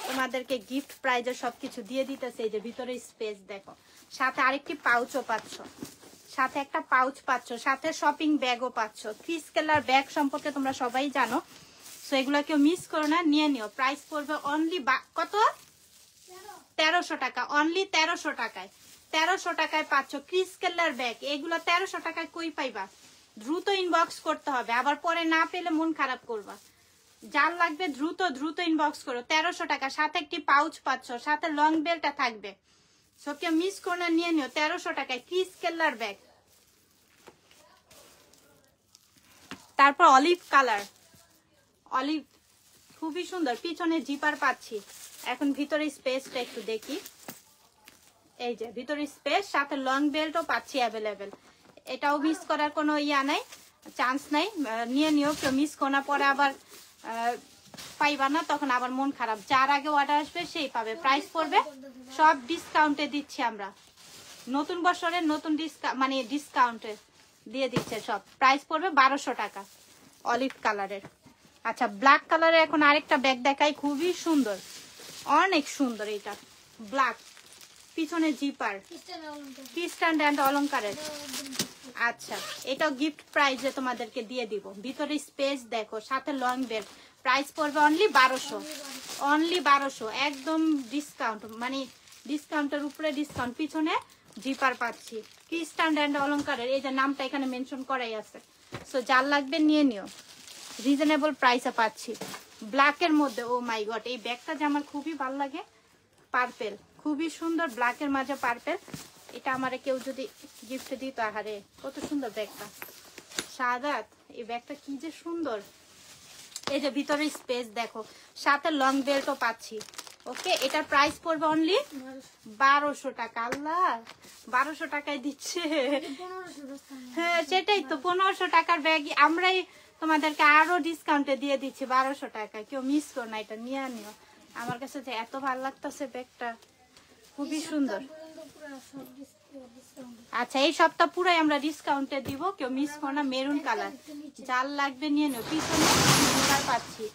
তোমাদেরকে গিফট প্রাইজে সবকিছু দিয়ে দিতেছে। এই যে ভিতরে স্পেস দেখো, সাথে আরেকটি পাউচও পাচ্ছ, সাথে একটা পাউচ পাচ্ছ, সাথে শপিং ব্যাগও পাচ্ছ। ক্রিস কেল্লার ব্যাগ সম্পর্কে তোমরা সবাই জানো, সো এগুলা কেউ মিস করো না, নিয়ে নিও। প্রাইস পড়বে অনলি কত? 1300 টাকা, অনলি 1300 টাকায়। 1300 টাকায় পাচ্ছ ক্রিস কেল্লার ব্যাগ। এগুলো 1300 টাকায় কই পাইবা? দ্রুত ইনবক্স করতে হবে, আবার পরে না পেলে মন খারাপ করবা। যার লাগবে দ্রুত দ্রুত ইনবক্স করো। 1300 টাকা, সাথে একটি পাউচ পাচ্ছ, সাথে লং বেলটা থাকবে। সো কেউ মিস করো না, নিয়ে নিও 1300 টাকায় ক্রিস কেল্লার ব্যাগ। তারপর অলিভ কালার, অলিভ খুবই সুন্দর, পিছনে জিপার পাচ্ছি। এখন ভিতরে স্পেসটা একটু দেখি, এই যে ভিতরে স্পেস, সাথে লং বেল্টও পাচ্ছি অ্যাভেলেবেল। এটাও মিস করার কোনো ইয়া নাই, চান্স নাই, নিয়ে নিও। কেউ মিস করা পরে আবার পাইবা না, তখন আবার মন খারাপ। যার আগে অর্ডার আসবে সেই পাবে। প্রাইস পড়বে সব ডিসকাউন্টে দিচ্ছি আমরা, নতুন বছরের নতুন মানে ডিসকাউন্টে দিয়ে দিচ্ছে সব। প্রাইস পড়বে 1200 টাকা অলিভ কালারের। আচ্ছা, ব্ল্যাক কালারের এখন আরেকটা ব্যাগ দেখাই, খুবই সুন্দর, অনেক সুন্দর। এটা ব্ল্যাক, পিছনে জিপার, ক্রিস্টান অ্যান্ড অলংকারের। আচ্ছা, এটাও গিফট প্রাইজে তোমাদেরকে দিয়ে দিব। ভিতরে স্পেস দেখো, সাথে লং বেল্ট। প্রাইস পড়বে অনলি 1200, অনলি 1200, একদম ডিসকাউন্ট, মানে ডিসকাউন্টের উপরে ডিসকাউন্ট। পিছনে জিপার পাচ্ছি ক্রিস্টান অ্যান্ড অলংকারের, এই যে নামটা এখানে মেনশন করাই আছে। সো যার লাগবে নিয়ে নিও, রিজনেবল প্রাইসে পাচ্ছি ব্ল্যাকের মধ্যে। ও মাই গড, এই ব্যাগটা যে আমার খুবই ভালো লাগে, পার্পেল, খুবই সুন্দর, ব্ল্যাকের মাঝে পার্পেল। এটা আমারে কেউ যদি গিফট দিত, আহারে কত সুন্দর ব্যাগটা। সাদাত, এই ব্যাগটা কি যে সুন্দর। এই যে ভিতরে স্পেস দেখো, সাথে লং বেল্টও পাচ্ছি। ওকে, এটার প্রাইস পড়বে অনলি 1200 টাকা। আল্লাহ, 1200 টাকায় দিচ্ছে। হ্যাঁ সেটাই তো, 1500 টাকার ব্যাগ আমরাই তোমাদেরকে আরো ডিসকাউন্টে দিয়ে দিচ্ছি 1200 টাকায়। কেউ মিস করো না, এটা নিয়ে নিও। আমার কাছে যে এত ভালো লাগতেছে ব্যাগটা, খুবই সুন্দর। আচ্ছা, এই সপ্তাহ পুরাই আমরা ডিসকাউন্টে দিব, কেউ মিস করো না। মেরুন কালার, যার লাগবে নিয়ে নিও। পিছনে পাচ্ছি,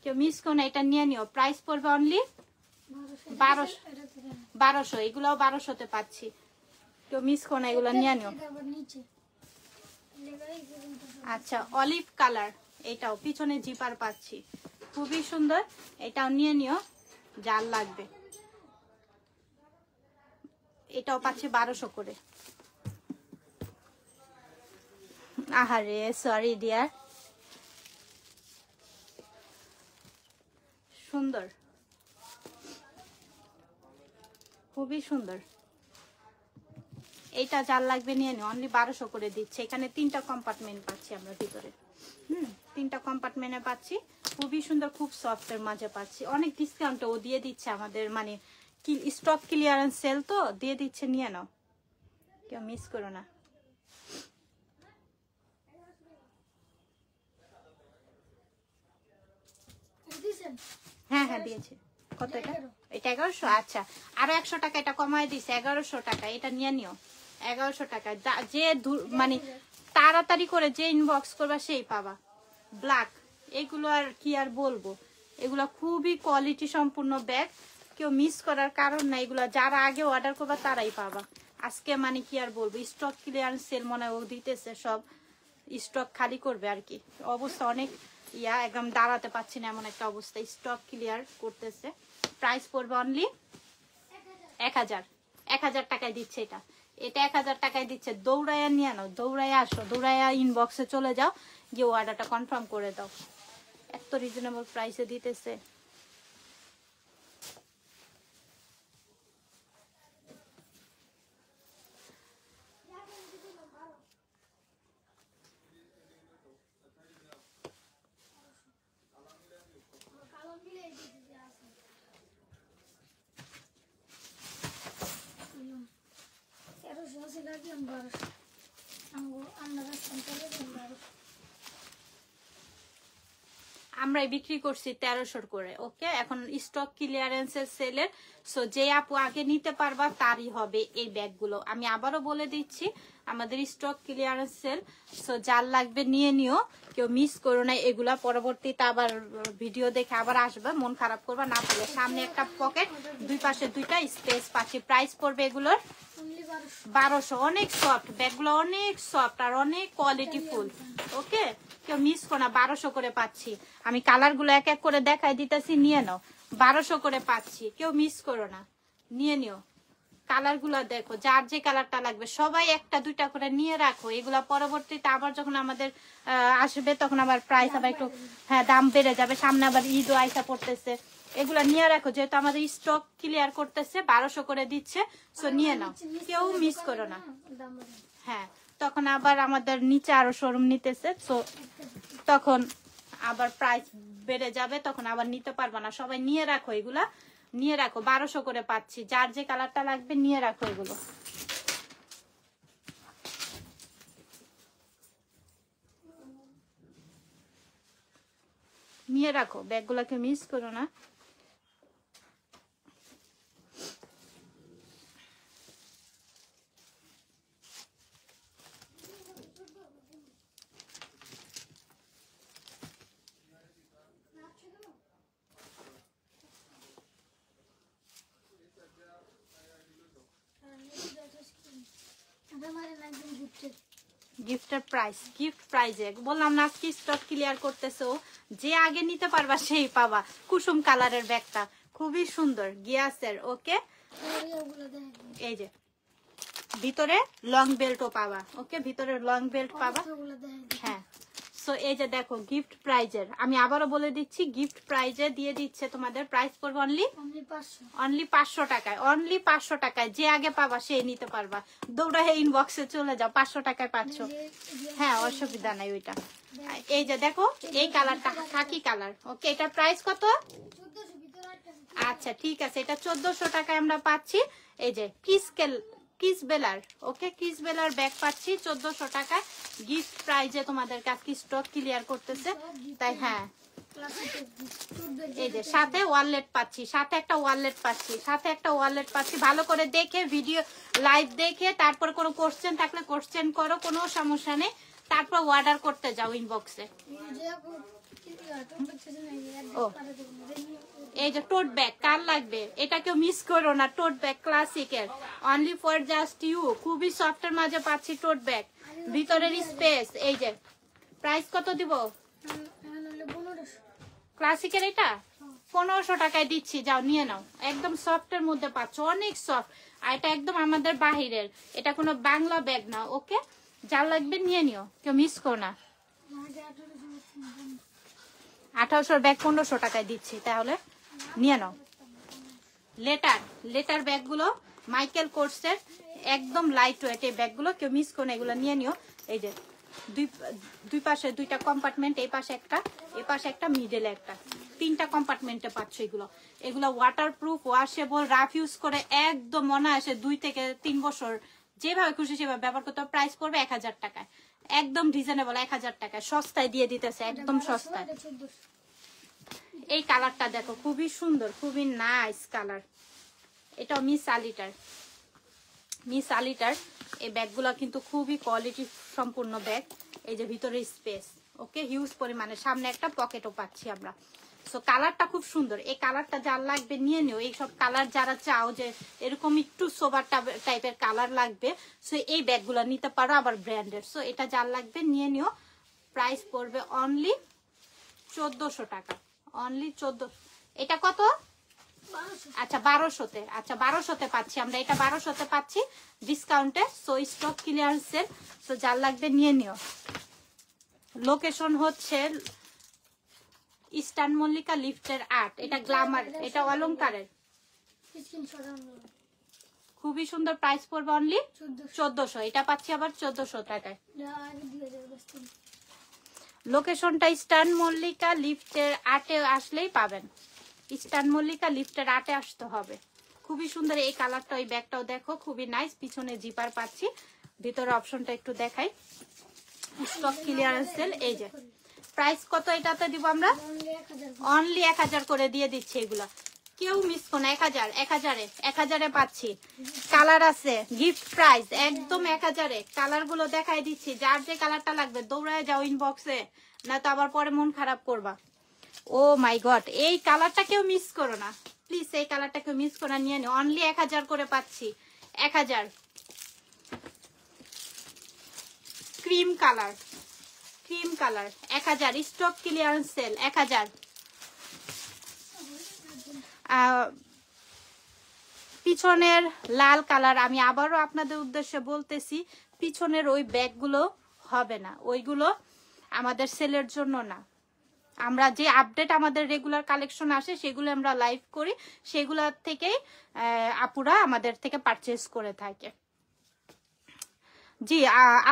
কেউ মিস করো না, এটা নিয়ে নিও। প্রাইস পড়বে অনলি 1200, এগুলাও 1200-তে পাচ্ছি। কেউ মিস করো না, এগুলো নিয়ে নিও। আচ্ছা, অলিভ কালার, এটাও পিছনে জিপার পাচ্ছি, খুবই সুন্দর। এটাও নিয়ে নিও, যার লাগবে। এটাও পাচ্ছি 1200 করে। আহারে সরি ডিয়ার, সুন্দর, খুবই সুন্দর। এইটা যার লাগবে নিয়ে নিও, অনলি 1200 করে দিচ্ছে। এখানে 3টা কম্পার্টমেন্ট পাচ্ছি আমরা ভিতরে। 3টা কম্পার্টমেন্টে পাচ্ছি, খুবই সুন্দর, খুব সফটের মাঝে পাচ্ছি। অনেক ডিসকাউন্টও ও দিয়ে দিচ্ছে আমাদের, মানে কি স্টক ক্লিয়ারেন্স সেল তো দিয়ে দিচ্ছে, নিয়ে নাও, কেউ মিস করো না। হ্যাঁ হ্যাঁ দিয়েছে। কত এটা? এটা 1100। আচ্ছা, আরো 100 টাকা এটা কমায় দিছে, 1100 টাকা। এটা নিয়ে নিও 1100 টাকা। যে মানে তাড়াতাড়ি করে যে ইনবক্স করবা সেই পাবা। ব্ল্যাক, এগুলো আর কি আর বলবো, এগুলো খুবই কোয়ালিটি সম্পূর্ণ ব্যাগ, কেউ মিস করার কারণ নাই। এগুলো যারা আগে অর্ডার করবা তারাই পাবা। আজকে মানে কি আর বলবো, স্টক ক্লিয়ারেন্স সেল মনে ও দিতেছে, সব স্টক খালি করবে আর কি। অবস্থা অনেক ইয়া, একদম দাঁড়াতে পাচ্ছি না এমন একটা অবস্থা, স্টক ক্লিয়ার করতেছে। প্রাইস পড়বে অনলি 1000 টাকায় দিচ্ছে এটা। এটা 1000 টাকায় দিচ্ছে। দৌড়াইয়া নিয়ে নাও, দৌড়াইয়া আসো, দৌড়াইয়া ইনবক্সে চলে যাও, গিয়ে অর্ডারটা কনফার্ম করে দাও। এত রিজনেবল প্রাইসে দিতেছে। আমরাই বিক্রি করছি 1300 করে। ওকে, এখন স্টক ক্লিয়ারেন্সের সেলের, সো যে আপু আগে নিতে পারবা তারই হবে এই ব্যাগগুলো। আমি আবারও বলে দিচ্ছি আমাদের স্টক ক্লিয়ারেন্স সেল, সো যার লাগবে নিয়ে নিও, কেউ মিস করো না এগুলা। পরবর্তীতে আবার ভিডিও দেখে আবার আসবে, মন খারাপ করবা না পেলে। সামনে একটা পকেট, দুই পাশে দুইটা স্পেস পাচ্ছি। প্রাইস পড়বে এগুলোর 1200। অনেক সফট ব্যাগগুলো, অনেক সফট আর অনেক কোয়ালিটি ফুল। ওকে, কেউ মিস করো না, 1200 করে পাচ্ছি। আমি কালার গুলো এক এক করে দেখাই দিতেছি, নিয়ে নাও। 1200 করে পাচ্ছি, কেউ মিস করো না, নিয়ে নিও। কালার গুলা দেখো, যার যে কালারটা লাগবে সবাই একটা দুইটা করে নিয়ে রাখো। এগুলা পরবর্তীতে আবার যখন আমাদের আসবে তখন আবার প্রাইস আবার একটু দাম বেড়ে যাবে। সামনে আবার ঈদও আইসা পড়তেছে, এগুলা নিয়ে রাখো। যেহেতু আমাদের স্টক ক্লিয়ার করতেছে, 1200 করে দিচ্ছে, সো নিয়ে নাও, কেউ মিস করো না। হ্যাঁ, তখন আবার আমাদের নিচে আরো শোরুম নিতেছে, সো তখন আবার প্রাইস বেড়ে যাবে, তখন আবার নিতে পারবা না। সবাই নিয়ে রাখো, এগুলা নিয়ে রাখো। 1200 করে পাচ্ছি, যার যে কালারটা লাগবে নিয়ে রাখো। এগুলো নিয়ে রাখো, ব্যাগগুলোকে মিস করো না। গিফটের প্রাইস, গিফট প্রাইজে বললাম না আজকে স্টক ক্লিয়ার করতেছো, যে আগে নিতে পারবা সেই পাবা। কুসুম কালারের ব্যাগটা খুবই সুন্দর, গিয়াসের। ওকে, এই যে ভিতরে লং বেল্টও পাবা। ওকে, ভিতরে লং বেল্ট পাবা। হ্যাঁ, সো এই যে দেখো গিফট প্রাইজের, আমি আবারও বলে দিচ্ছি গিফট প্রাইজে দিয়ে দিচ্ছে তোমাদের। প্রাইস পড়বে অনলি 500 টাকায়। অনলি 500 টাকায়, যে আগে পাবা সেই নিতে পারবা। দৌড়া ইনবক্সে চলে যাও, 500 টাকায় পাচ্ছ। হ্যাঁ, অসুবিধা নাই ওইটা। এই যে দেখো এই কালারটা খাকি কালার। ওকে, এটার প্রাইস কত? আচ্ছা ঠিক আছে, এটা 1400 টাকায় আমরা পাচ্ছি। এই যে কিস বেলার, ওকে, কিস বেলার ব্যাগ পাচ্ছি 1400 টাকায় গিফট প্রাইজে। তোমাদের কাছে স্টক ক্লিয়ার করতেছে তাই। হ্যাঁ, এই যে সাথে ওয়ালেট পাচ্ছি, সাথে একটা ওয়ালেট পাচ্ছি, সাথে একটা ওয়ালেট পাচ্ছি। ভালো করে দেখে ভিডিও লাইভ দেখে তারপর কোনো কোশ্চেন থাকলে কোশ্চেন করো, কোনো সমস্যা নেই। তারপর অর্ডার করতে যাও ইনবক্সে। ও, এই যে টোট ব্যাগ কার লাগবে, এটা কেউ মিস করো না। টোট ব্যাগ ক্লাসিকের, অনলি ফর জাস্ট ইউ। খুবই সফটের মাঝে পাচ্ছি টোট ব্যাগ, ভিতরের স্পেস। এই যে প্রাইস কত দিব? ক্লাসিকের এটা 1500 টাকায় দিচ্ছি, যাও নিয়ে নাও। একদম সফটের মধ্যে পাচ্ছ, অনেক সফট। আর এটা একদম আমাদের বাহিরের, এটা কোনো বাংলা ব্যাগ না। ওকে, যা লাগবে নিয়ে নিও, কেউ মিস করো না। 1800 ব্যাগ 1500 টাকায় দিচ্ছি, তাহলে নিয়ে নাও। লেটার ব্যাগগুলো মাইকেল কোর্সের, একদম লাইট ওয়েট এই ব্যাগগুলো, কেউ মিস করো না, এগুলো নিয়ে নিও। এই যে দুই পাশে দুইটা কম্পার্টমেন্ট, এই পাশে একটা, এই পাশে একটা, মিডলে একটা, 3টা কম্পার্টমেন্টে পাচ্ছ। এগুলো ওয়াটারপ্রুফ, ওয়াশেবল, রাফ ইউজ করে একদম অনায়াসে 2 থেকে 3 বছর যেভাবে খুশি সেভাবে ব্যবহার করতে। প্রাইস পড়বে 1000 টাকায়, একদম রিজনেবল। 1000 টাকায় সস্তায় দিয়ে দিতেছে, একদম সস্তায়। এই কালারটা দেখো, খুবই সুন্দর, খুবই নাইস কালার। এটা মিস আলিটার এই ব্যাগগুলো কিন্তু খুবই কোয়ালিটি সম্পূর্ণ ব্যাগ। এই যে ভিতরে স্পেস, ওকে, হিউজ পরিমাণে। সামনে একটা পকেটও পাচ্ছি আমরা। সো কালারটা খুব সুন্দর, এই কালারটা যার লাগবে নিয়ে নিও। এইসব কালার যারা চাও যে এরকম একটু সোবার টাইপের কালার লাগবে, সো এই ব্যাগগুলো নিতে পারো, আবার ব্র্যান্ডের। সো এটা যার লাগবে নিয়ে নিও। প্রাইস পড়বে অনলি 1400 টাকা, অনলি 14। এটা কত? আচ্ছা 1200-তে। আচ্ছা 1200-তে পাচ্ছি আমরা, এটা 1200-তে পাচ্ছি ডিসকাউন্টে। সো স্টক ক্লিয়ারেন্সের, সো যার লাগবে নিয়ে নিও। লোকেশন হচ্ছে ইস্টার্ন মল্লিকা লিফটের 8। এটা গ্ল্যামার, এটা অলংকারের, খুবই সুন্দর। প্রাইস পড়বে অনলি 1400। এটা পাচ্ছি আবার 1400 টাকায়। লোকেশনটা ইস্টার্ন মল্লিকা লিফটের 8-এ আসলেই পাবেন। ইস্টার্ন মল্লিকা লিফটের 8-এ আসতে হবে। খুবই সুন্দর এই কালারটা। ওই ব্যাগটাও দেখো খুবই নাইস, পিছনে জিপার পাচ্ছি। ভিতরে অপশনটা একটু দেখাই, স্টক ক্লিয়ারেন্স সেল। এই যে প্রাইস কত এটাতে দিব আমরা? অনলি 1000 করে দিয়ে দিচ্ছি। এগুলা কেউ মিস করো না, 1000 1000 পাচ্ছি। কালার আছে, গিফট প্রাইস একদম 1000। কালার গুলো দেখাই দিচ্ছি, যার যে কালারটা লাগবে দৌড়ায় যাও ইনবক্সে, না তো আবার পরে মন খারাপ করবা। ও মাই গড, এই কালারটা কেউ মিস করো না প্লিজ, এই কালারটা কেউ মিস করে নিয়ে নি। অনলি 1000 করে পাচ্ছি। 1000 cream colour, 1000 stock clearance sale 1000। পিছনের লাল কালার, আমি আবারও আপনাদের উদ্দেশ্যে বলতেছি, পিছনের ওই ব্যাগগুলো হবে না, ওইগুলো আমাদের সেলের জন্য না। আমরা যে আপডেট আমাদের রেগুলার কালেকশন আসে সেগুলো আমরা লাইভ করি, সেগুলোর থেকেই আপুরা আমাদের থেকে পারচেজ করে থাকে। জি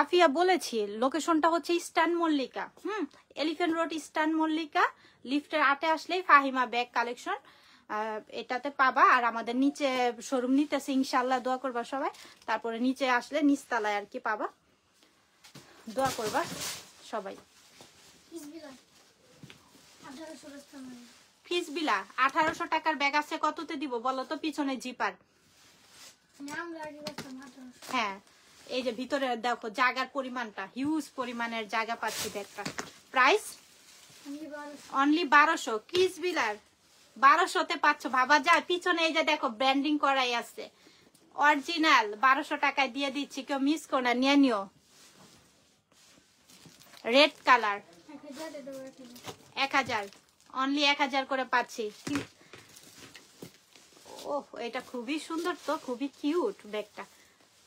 আফিয়া বলেছি, লোকেশনটা হচ্ছে eastern Mallika, elephant road eastern Mallika, লিফটের 8-এ আসলেই ফাহিমা ব্যাগ কালেকশন এটাতে পাবা। আর আমাদের নিচে শোরুম নিতেছে ইনশাল্লাহ, দোয়া করবা সবাই। তারপরে নিচে আসলে নিচতলায় আর কি পাবা, দোয়া করবা সবাই। ফিসবিলা 1800 টাকার ব্যাগ আছে, কততে দিব বলো তো? পিছনে জিপার, হ্যাঁ এই যে ভিতরে দেখো জায়গার পরিমাণটা, হিউজ পরিমাণের জায়গা পাচ্ছি ব্যাগটা। Price only 1200। ক্রিসবিলার 1200-তে পাচ্ছ, ভাবা যায়। পিছনে এই যে দেখো ব্র্যান্ডিং করাই আছে, অরিজিনাল 1200 টাকায় দিয়ে দিচ্ছি, কেউ মিস করো না, নিয়ে নিও। রেড কালার 1000, অনলি 1000 করে পাচ্ছি। ওহ এটা খুবই সুন্দর তো, খুবই কিউট ব্যাগটা,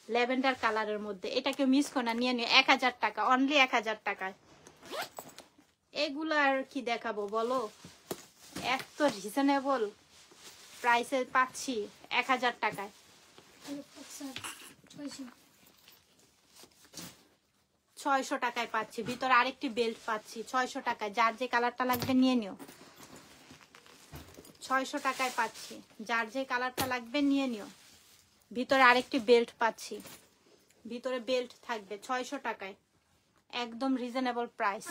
ল্যাভেন্ডার কালারের মধ্যে। এটা কেউ মিস করো না, নিয়ে নিও। 1000 টাকা, অনলি 1000 টাকায়। এগুলো আর কি দেখাবো বলো, এত রিজনেবল প্রাইসে পাচ্ছি 1000 টাকায়। 600 টাকায় পাচ্ছি, ভিতরে আরেকটি বেল্ট পাচ্ছি 600 টাকায়। যার যে কালারটা লাগবে নিয়ে নিও। 600 টাকায় পাচ্ছি, যার যে কালারটা লাগবে নিয়ে নিও। ভিতরে আরেকটি বেল্ট পাচ্ছি, ভিতরে বেল্ট থাকবে 600 টাকায়, একদম রিজনেবল প্রাইস।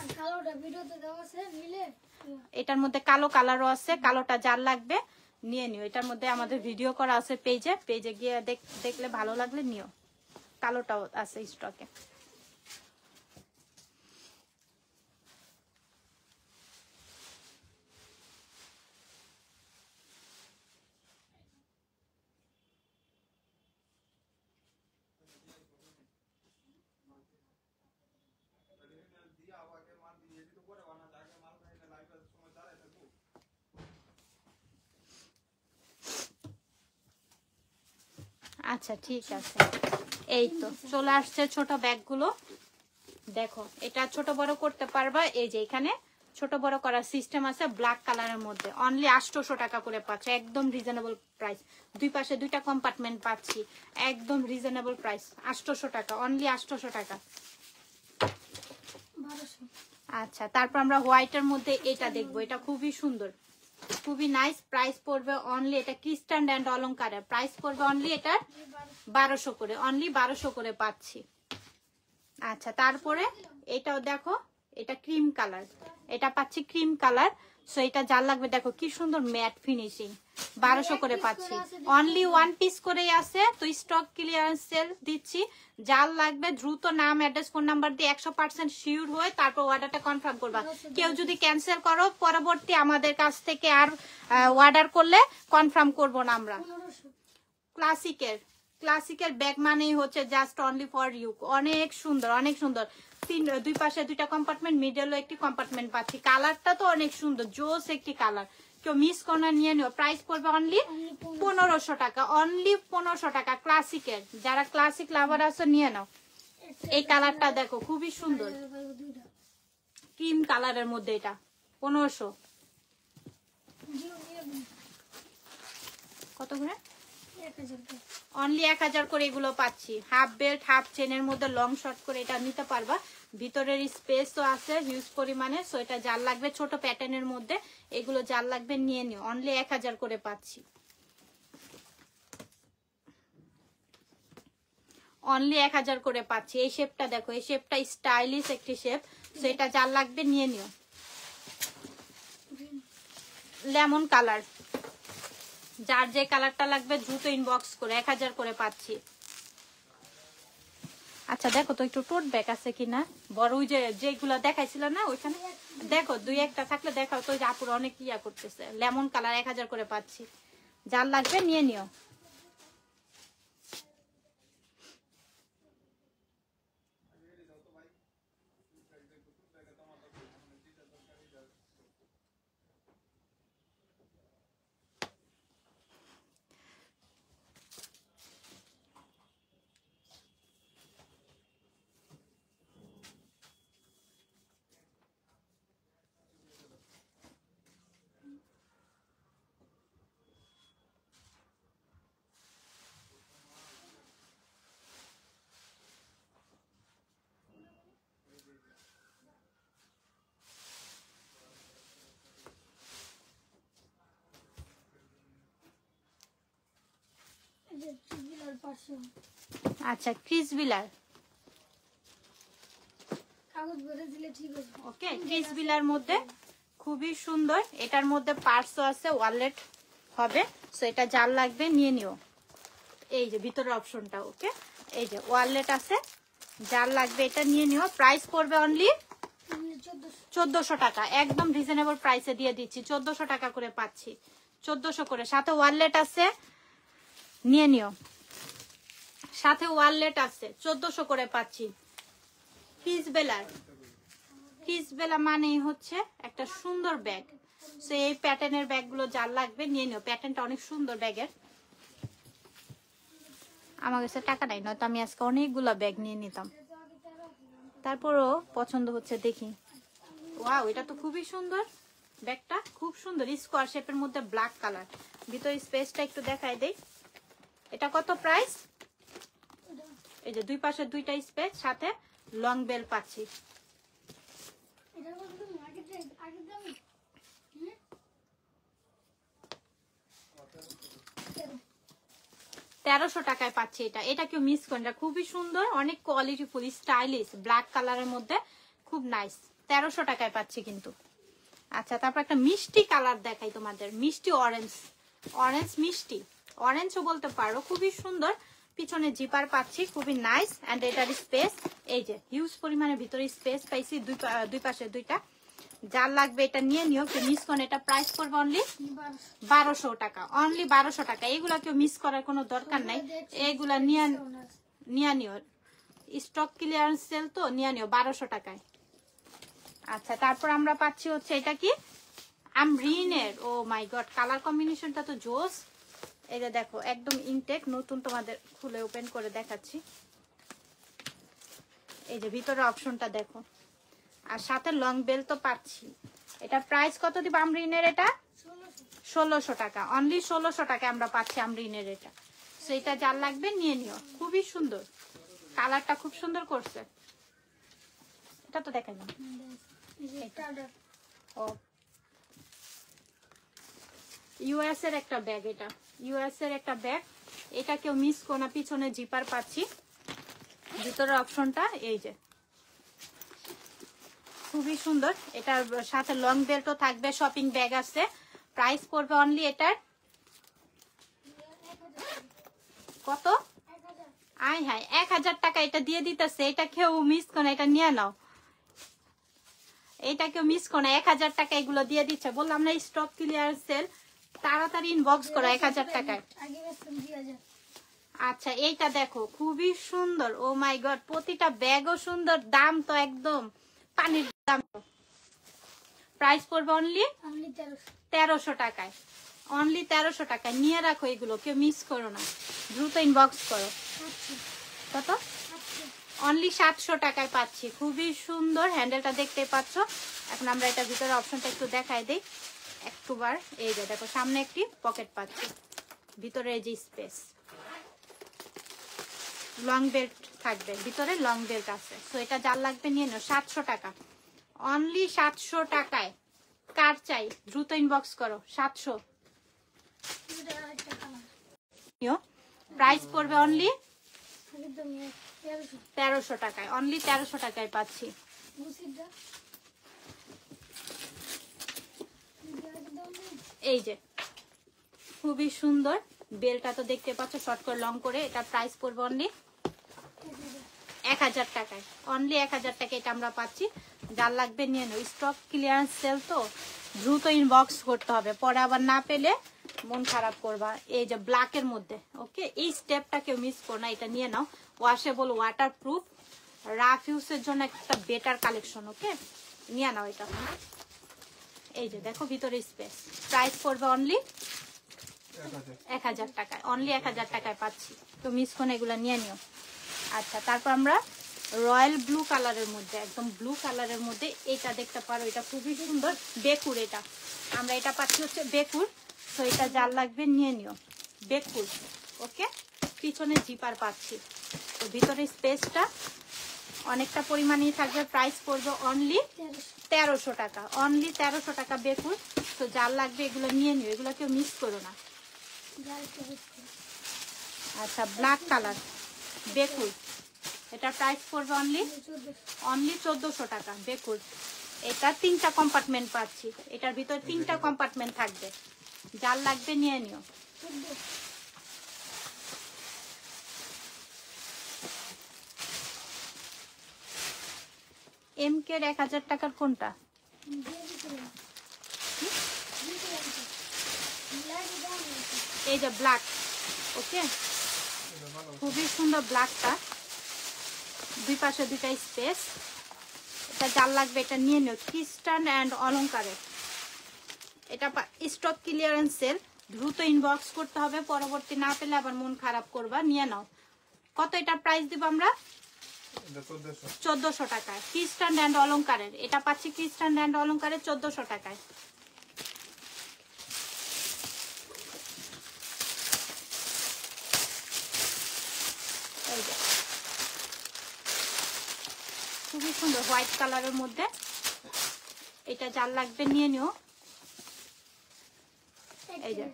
এটার মধ্যে কালো কালারও আছে, কালোটা যার লাগবে নিয়ে নিও। এটার মধ্যে আমাদের ভিডিও করা আছে পেজে গিয়ে দেখলে ভালো লাগলে নিও। কালোটাও আছে স্টকে। আচ্ছা ঠিক আছে, এই তো চলে আসছে ছোট ব্যাগগুলো। দেখো এটা ছোট বড় করতে পারবা, এই যে এখানে ছোট বড় করার সিস্টেম আছে। ব্ল্যাক কালারের মধ্যে অনলি 800 টাকা করে পাচ্ছ, একদম রিজনেবল প্রাইস। দুই পাশে দুইটা কম্পার্টমেন্ট পাচ্ছি, একদম রিজনেবল প্রাইস। 800 টাকা, অনলি 800 টাকা। আচ্ছা তারপর আমরা হোয়াইটের মধ্যে এটা দেখবো, এটা খুবই সুন্দর, খুবই নাইস। প্রাইস পড়বে অনলি, এটা ক্রিস্টান অ্যান্ড অলংকারের প্রাইস পড়বে অনলি এটা 1200 করে, অনলি 1200 করে পাচ্ছি। আচ্ছা তারপরে এটাও দেখো, এটা ক্রিম কালার, এটা পাচ্ছি ক্রিম কালার। সো এটা যার লাগবে দেখো কি সুন্দর ম্যাট ফিনিশিং, 1200 করে পাচ্ছি। অনলি 1 পিস করেই আছে, তো স্টক ক্লিয়ারেন্স সেল দিচ্ছি। যার লাগবে দ্রুত নাম অ্যাড্রেস ফোন নাম্বার দিয়ে 100% শিওর হয়ে তারপর অর্ডারটা কনফার্ম করবা। কেউ যদি ক্যান্সেল করো পরবর্তী আমাদের কাছ থেকে আর অর্ডার করলে কনফার্ম করব না আমরা। ক্লাসিকের ব্যাগ মানেই হচ্ছে জাস্ট অনলি ফর ইউ। অনেক সুন্দর, অনেক সুন্দর। দুই পাশে দুইটা কম্পার্টমেন্ট, মিডলে একটি কম্পার্টমেন্ট পাচ্ছি। কালারটা তো অনেক সুন্দর, জোস একটি কালার, কেউ মিস করো নিয়ে নিও। প্রাইস পড়বে অনলি 1500 টাকা, অনলি 1500 টাকা। ক্লাসিকের যারা ক্লাসিক লাভার আছে নিয়ে নাও। এই কালারটা দেখো খুবই সুন্দর, ক্রিম কালারের মধ্যে, এটা 1500। কত করে? অনলি 1000 করে এগুলো পাচ্ছি। হাফ বেল্ট হাফ চেনের মধ্যে লং শর্ট করে এটা নিতে পারবা। ভিতরের স্পেসও আছে হিউজ পরিমাণে। সো এটা যার লাগবে ছোট প্যাটার্নের মধ্যে, এগুলো যার লাগবে নিয়ে নিও। অনলি 1000 করে পাচ্ছি। অনলি 1000 করে পাচ্ছি। এই শেপটা দেখো, এই শেপটা স্টাইলিশ একটি শেপ। তো এটা যার লাগবে নিয়ে নিও। লেমন কালার, যার যে কালারটা লাগবে দ্রুত ইনবক্স করে, 1000 করে পাচ্ছি। আচ্ছা দেখো তো একটু টোট ব্যাগ আছে কিনা, বড় ওই যেগুলো দেখাইছিল না ওইখানে, দেখো 2-1টা থাকলে দেখাও তো। আপুর অনেক ইয়া করতেছে। লেমন কালার 1000 করে পাচ্ছি, যার লাগবে নিয়ে নিও। আচ্ছা ক্রিস বিলার, ওকে ক্রিস বিলার মধ্যে খুবই সুন্দর। এটার মধ্যে পার্সও আছে, ওয়ালেট হবে। সো এটা যার লাগবে নিয়ে নিও। এই যে ভিতরের অপশনটা, ওকে এই যে ওয়ালেট আছে, যার লাগবে এটা নিয়ে নিও। প্রাইস পড়বে অনলি 1400 টাকা, একদম রিজনেবল প্রাইসে দিয়ে দিচ্ছি। 1400 টাকা করে পাচ্ছি, 1400 করে। সাথে ওয়ালেট আছে, নিয়ে নিও। সাথে ওয়ালেট আছে, 1400 করে পাচ্ছি। ক্রিস বেলা মানে হচ্ছে একটা সুন্দর ব্যাগ। সো এই প্যাটার্নের ব্যাগগুলো যার লাগবে নিয়ে নিও। প্যাটার্নটা অনেক সুন্দর ব্যাগের। আমার কাছে টাকা নাই, নয়তো আমি আজকে অনেকগুলো ব্যাগ নিয়ে নিতাম। তারপরও পছন্দ হচ্ছে দেখি। ওয়াও, এটা তো খুবই সুন্দর ব্যাগটা, খুব সুন্দর স্কোয়ার শেপের মধ্যে ব্ল্যাক কালার। ভিতরে স্পেসটা একটু দেখাই দেই। এটা কত প্রাইস? এই যে দুই পাশে 2টা স্পেস, সাথে লং বেল পাচ্ছি। 1300 টাকায় পাচ্ছি এটা। এটা কেউ মিস করেন না, খুবই সুন্দর, অনেক কোয়ালিটি ফুল, স্টাইলিশ, ব্ল্যাক কালারের মধ্যে খুব নাইস। 1300 টাকায় পাচ্ছি কিন্তু। আচ্ছা তারপর একটা মিষ্টি কালার দেখাই তোমাদের, মিষ্টি অরেঞ্জ মিষ্টি অরেঞ্জও বলতে পারো, খুবই সুন্দর। পিছনে জিপার পাচ্ছি, খুবই নাইস। এন্ড এটার স্পেস এই যে হিউজ পরিমাণে ভিতরে স্পেস পাইছি, দুই পাশে 2টা। যার লাগবে এটা নিয়ে নিও, কেউ মিস করেন। এটা প্রাইস করবে অনলি 1200 টাকা, অনলি 1200 টাকা। এগুলা কেউ মিস করার কোনো দরকার নাই, এগুলা নিয়ে নিও। স্টক ক্লিয়ারেন্স সেল তো, নিয়ে নিও 1200 টাকায়। আচ্ছা তারপর আমরা পাচ্ছি হচ্ছে এটা কি আমরিনের। ও মাই গড, কালার কম্বিনেশনটা তো জোস। এই যে দেখো একদম ইনটেক, নতুন, তোমাদের খুলে ওপেন করে দেখাচ্ছি। এই যে ভিতরের অপশনটা দেখো, আর সাথে লং বেল তো পাচ্ছি। এটা প্রাইস কত দিব আমরিনের? এটা 1600 টাকা, অনলি 1600 টাকা আমরা পাচ্ছি আমরিনের এটা। সেইটা যার লাগবে নিয়ে নিও, খুবই সুন্দর, কালারটা খুব সুন্দর করছে। এটা তো দেখাই না। ও ইউএস এর একটা ব্যাগ, এটা ইউএস এর একটা ব্যাগ। এটা কেউ মিস করো না, পিছনে জিপার পাচ্ছি, ভিতরের অপশনটা এই যে খুবই সুন্দর। এটার সাথে লং বেল্টও থাকবে, শপিং ব্যাগ আছে। প্রাইস পড়বে অনলি এটার কত? আয় হায়, 1000 টাকা এটা দিয়ে দিতেছে। এটা কেউ মিস করো না, এটা নিয়ে নাও। এটা কেউ মিস করো না, 1000 টাকা এগুলো দিয়ে দিচ্ছে। বললাম না স্টক ক্লিয়ার সেল, তাড়াতাড়ি ইনবক্স করো 1000 টাকায়। আচ্ছা এইটা দেখো খুবই সুন্দর। ও মাই গড, প্রতিটা ব্যাগও সুন্দর, দাম তো একদম পানির দাম। প্রাইস পড়বে অনলি 1300 টাকায়, অনলি 1300 টাকায়। নিয়ে রাখো এগুলো, কেউ মিস করো না, দ্রুত ইনবক্স করো। কত? অনলি 700 টাকায় পাচ্ছি, খুবই সুন্দর। হ্যান্ডেলটা দেখতে পাচ্ছ। এখন আমরা এটা ভিতরে অপশনটা একটু দেখাই দিই একটুবার। এই যে দেখো সামনে একটি পকেট পাচ্ছি, ভিতরে এই যে স্পেস, লং বেল্ট থাকবে, ভিতরে লং বেল্ট আছে। তো এটা যার লাগবে নিয়ে নাও, 700 টাকা, অনলি 700 টাকায়। কার চাই দ্রুত ইনবক্স করো, 700। প্রাইস পড়বে অনলি 1300 টাকায়, অনলি 1300 টাকায় পাচ্ছি। এই যে খুবই সুন্দর বেলটা তো দেখতে পাচ্ছ, শর্ট করে লং করে। এটা প্রাইস পড়বে অনলি 1000 টাকায়, অনলি 1000 টাকায় এটা আমরা পাচ্ছি। যার লাগবে নিয়ে নাও, স্টক ক্লিয়ারেন্স সেল তো দ্রুত ইনবক্স করতে হবে, পরে আবার না পেলে মন খারাপ করবা। এই যে ব্ল্যাকের মধ্যে, ওকে, এই স্টেপটা কেউ মিস করো না, এটা নিয়ে নাও। ওয়াশেবল, ওয়াটার প্রুফ, রাফ ইউজের জন্য একটা বেটার কালেকশন, ওকে, নিয়ে নাও এটা। এই যে দেখো ভিতরে স্পেস, প্রাইস পড়বে অনলি 1000 টাকায়, অনলি 1000 টাকায় পাচ্ছি। তো মিস করে এগুলো নিয়ে নিও। আচ্ছা, তারপর আমরা রয়্যাল ব্লু কালারের মধ্যে, একদম ব্লু কালারের মধ্যে এটা দেখতে পারো, এটা খুবই সুন্দর বেকুর। এটা আমরা এটা পাচ্ছি হচ্ছে বেকুর। তো এটা যার লাগবে নিয়ে নিও, বেকুর, ওকে। পিছনে জিপার পাচ্ছি, তো ভিতরে স্পেসটা অনেকটা পরিমাণেই থাকবে। প্রাইস পড়বে অনলি 1300 টাকা, অনলি 1300 টাকা বেকুর। তো যার লাগবে এগুলো নিয়ে নিও, এগুলো কেউ মিস করো না। আচ্ছা, ব্ল্যাক কালার বেকুর, এটা প্রাইস পড়বে অনলি 1400 টাকা বেকুর। এটা 3টা কম্পার্টমেন্ট পাচ্ছি, এটার ভিতর 3টা কম্পার্টমেন্ট থাকবে, যার লাগবে নিয়ে নিও। এমকে 1000 টাকার কোনটা? এই যে ব্ল্যাক, ওকে, খুবই সুন্দর ব্ল্যাকটা, দুই পাশে দুইটা স্পেস। এটা যার লাগবে এটা নিয়ে নিও, খ্রিস্টান অ্যান্ড অলংকারের। এটা স্টক ক্লিয়ারেন্স সেল, দ্রুত ইনবক্স করতে হবে, পরবর্তী না পেলে আবার মন খারাপ করবা। নিয়ে নাও। কত এটা প্রাইস দিব আমরা? 1400 টাকায়, খ্রিস্টান অ্যান্ড অলংকারের। এটা পাচ্ছি খ্রিস্টান অ্যান্ড অলংকারের 1400 টাকায়। খুবই সুন্দর হোয়াইট কালারের মধ্যে, এটা যার লাগবে নিয়ে নিও। এই যে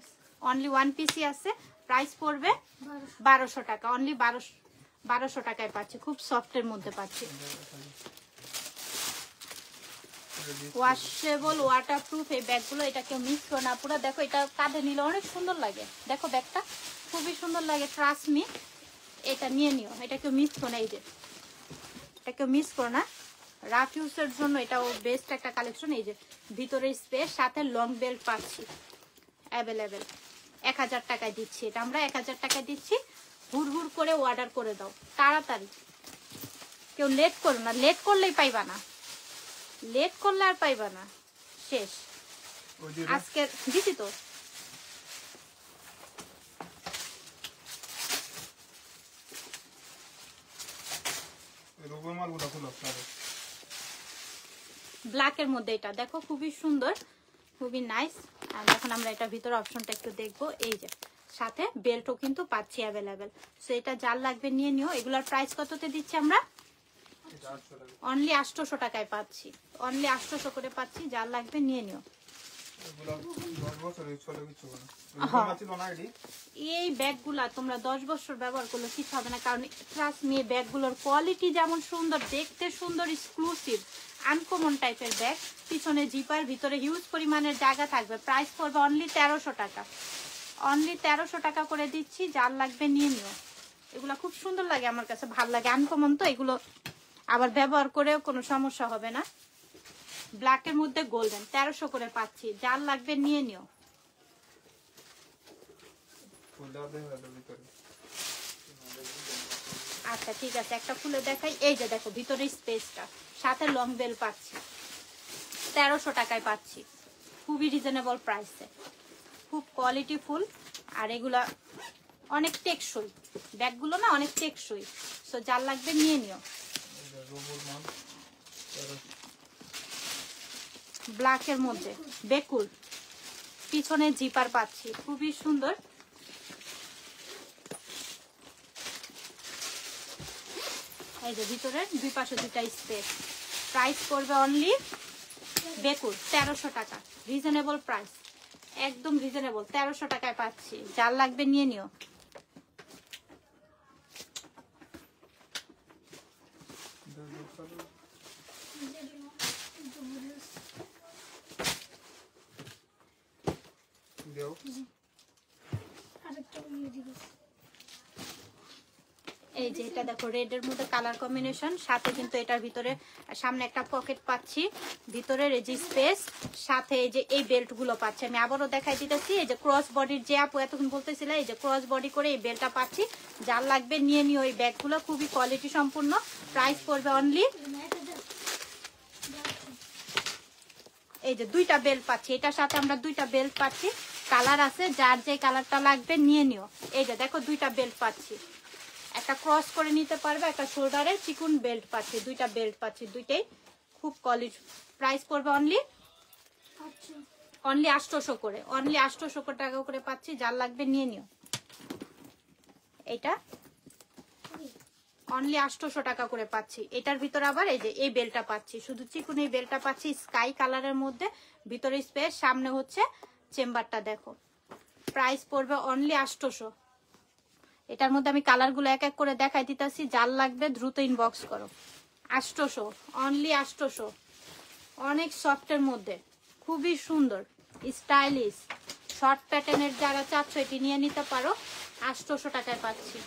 অনলি 1 পিসি আছে, প্রাইস পড়বে 1200 টাকা, অনলি 1200 টাকায় পাচ্ছি। খুব সফটের মধ্যে পাচ্ছি, ওয়াশেবল, ওয়াটারপ্রুফ এই ব্যাগগুলো। এটা কেউ মিস করো না, পুরো দেখো, এটা কাঁধে নিলে অনেক সুন্দর লাগে। দেখো ব্যাগটা খুবই সুন্দর লাগে, ট্রাস্ট মি। এটা নিয়ে নিও, এটা কেউ মিস করো না। এই যে এটা কেউ মিস করো না, রাফ ইউজের জন্য এটাও বেস্ট একটা কালেকশন। এই যে ভিতরে স্পেস, সাথে লং বেল্ট পাচ্ছি অ্যাভেলেবেল। 1000 টাকায় দিচ্ছি এটা আমরা, 1000 টাকায় দিচ্ছি। হুড় করে অর্ডার করে দাও তাড়াতাড়ি, কেউ লেট করো না, লেট করলেই পাইবা না, লেট করলে আর পাইবা না, শেষ। আজকে দিছি তো। ব্ল্যাকের মধ্যে এটা দেখো খুবই সুন্দর, খুবই নাইস। আর এখন আমরা এটা ভিতরে অপশনটা একটু দেখবো। এই যে সাথে বেল্টও কিন্তু পাচ্ছি অ্যাভেলেবেল। সো এটা যার লাগবে নিয়ে নিও। এগুলার প্রাইস কততে দিচ্ছি আমরা? অনলি 800 টাকায় পাচ্ছি, অনলি 800 করে পাচ্ছি। যার লাগবে নিয়ে নিও। এই ব্যাগগুলা তোমরা 10 বছর ব্যবহার করলে কিছু হবে না, কারণ ট্রাস্ট মি, ব্যাগগুলোর কোয়ালিটি যেমন সুন্দর, দেখতে সুন্দর, এক্সক্লুসিভ, আনকমন টাইপের ব্যাগ। পিছনে জিপার, ভিতরে হিউজ পরিমাণের জায়গা থাকবে। প্রাইস পড়বে অনলি 1300 টাকা, অনলি 1300 টাকা করে দিচ্ছি। যার লাগবে নিয়ে নিও। এগুলো খুব সুন্দর লাগে, আমার কাছে ভালো লাগে, আনকমন তো, এগুলো আবার ব্যবহার করেও কোনো সমস্যা হবে না। ব্ল্যাকের মধ্যে গোল্ডেন, 1300 করে পাচ্ছি। যার লাগবে নিয়ে নিও। আচ্ছা ঠিক আছে, একটা খুলে দেখাই। এই যে দেখো ভিতরে স্পেসটা, সাথে লং বেল পাচ্ছি, 1300 টাকায় পাচ্ছি, খুবই রিজনেবল প্রাইসে, খুব কোয়ালিটি ফুল। আর এগুলা অনেক টেকসই, ব্যাগগুলো না অনেক টেকসই। সো যার লাগবে নিয়ে নিও। ব্ল্যাকের মধ্যে বেকুল, পিছনে জিপার পাচ্ছি, খুবই সুন্দর। এই যে ভিতরের দুই পাশে দুইটা স্পেস। প্রাইস করবে অনলি বেকুল 1300 টাকা, রিজনেবল প্রাইস, একদম রিজনেবল। 1300 টাকায় পাচ্ছি। যার লাগবে নিয়ে নিও। এই যে এটা দেখো রেড এর মধ্যে কালার কম্বিনেশন, সাথে কিন্তু এটার ভিতরে সামনে একটা পকেট পাচ্ছি, ভিতরের এই যে স্পেস, সাথে এই যে এই বেল্ট গুলো পাচ্ছি। আমি আবারও দেখাই দিতেছি, এই যে ক্রস বডির যে আপু এতক্ষণ বলতেছিল, এই যে ক্রস বডি করে এই বেল্টটা পাচ্ছি। যার লাগবে নিয়ে নিও এই ব্যাগগুলো, খুবই কোয়ালিটি সম্পূর্ণ। প্রাইস পড়বে অনলি, এই যে দুইটা বেল্ট পাচ্ছি, এটার সাথে আমরা দুইটা বেল্ট পাচ্ছি, কালার আছে, যার যে কালারটা লাগবে নিয়ে নিও। এই যে দেখো দুইটা বেল্ট পাচ্ছি, একটা ক্রস করে নিতে পারবে, একটা শোল্ডারে চিকুন বেল্ট পাচ্ছি, দুইটা বেল্ট পাচ্ছি, দুইটাই খুব কোয়ালিটি। প্রাইস পড়বে অনলি 800 করে, অনলি 800 টাকা করে পাচ্ছি। যার লাগবে নিয়ে নিও। এটা অনলি 800 টাকা করে পাচ্ছি। এটার ভিতরে আবার এই যে এই বেলটা পাচ্ছি, শুধু চিকুন এই বেলটা পাচ্ছি, স্কাই কালারের মধ্যে, ভিতরে স্পেস, সামনে হচ্ছে চেম্বারটা। দেখো প্রাইস পড়বে অনলি 800। এটার মধ্যে আমি কালারগুলো এক এক করে দেখাই দিতেছি, যার লাগবে দ্রুত ইনবক্স করো। 800, অনলি 800। অনেক সফটের মধ্যে, খুবই সুন্দর স্টাইলিশ শর্ট প্যাটার্নের যারা চাচ্ছ এটি নিয়ে নিতে পারো, 800 টাকায় পাচ্ছি।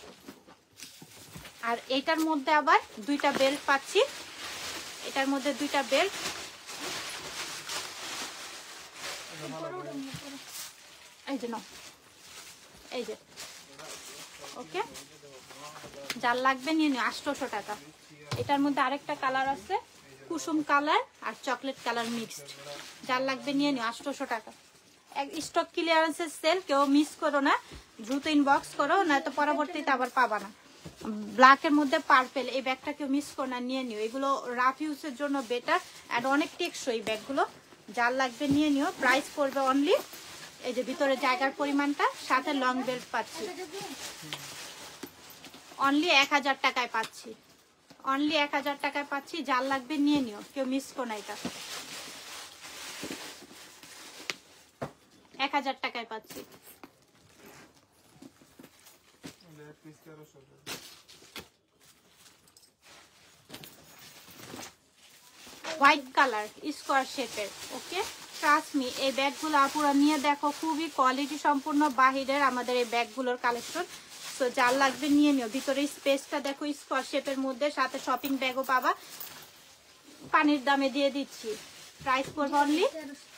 আর এটার মধ্যে আবার দুইটা বেল্ট পাচ্ছি, এটার মধ্যে দুইটা বেল্ট, এই যে নাও, এই যে ওকে, যার লাগবে নিয়ে নিও, 800 টাকা। এটার মধ্যে আরেকটা কালার আছে, কুসুম কালার আর চকলেট কালার মিক্সড, যার লাগবে নিয়ে নিও, 800 টাকা। স্টক ক্লিয়ারেন্সের সেল, কেউ মিস করো না, দ্রুত ইনবক্স করো, নয়তো পরবর্তীতে আবার পাবা না। ব্ল্যাকের মধ্যে পার্পেল, এই ব্যাগটা কেউ মিস করো না, নিয়ে নিও। এগুলো রাফ ইউজের জন্য বেটার আর অনেক টেকসই ব্যাগগুলো, যার লাগবে নিয়ে নিও। প্রাইস পড়বে অনলি, এই যে ভিতরে জায়গার পরিমাণটা, সাথে লং বেল্ট পাচ্ছি, অনলি 1000 টাকায় পাচ্ছি, অনলি 1000 টাকায় পাচ্ছি। যার লাগবে নিয়ে নিও, কেউ মিস করো না। এটা 1000 টাকায় পাচ্ছি। হোয়াইট কালার স্কোয়ার শেপের, ওকে, ট্রাস্ট মি, এই ব্যাগগুলো আপুরা নিয়ে দেখো, খুবই কোয়ালিটি সম্পূর্ণ বাহিরের আমাদের এই ব্যাগগুলোর কালেকশন। তো যার লাগবে নিয়ে নিও। ভিতরে স্পেসটা দেখো স্কোয়ার শেপের মধ্যে, সাথে শপিং ব্যাগও পাবা, পানির দামে দিয়ে দিচ্ছি। প্রাইস পড়বে অনলি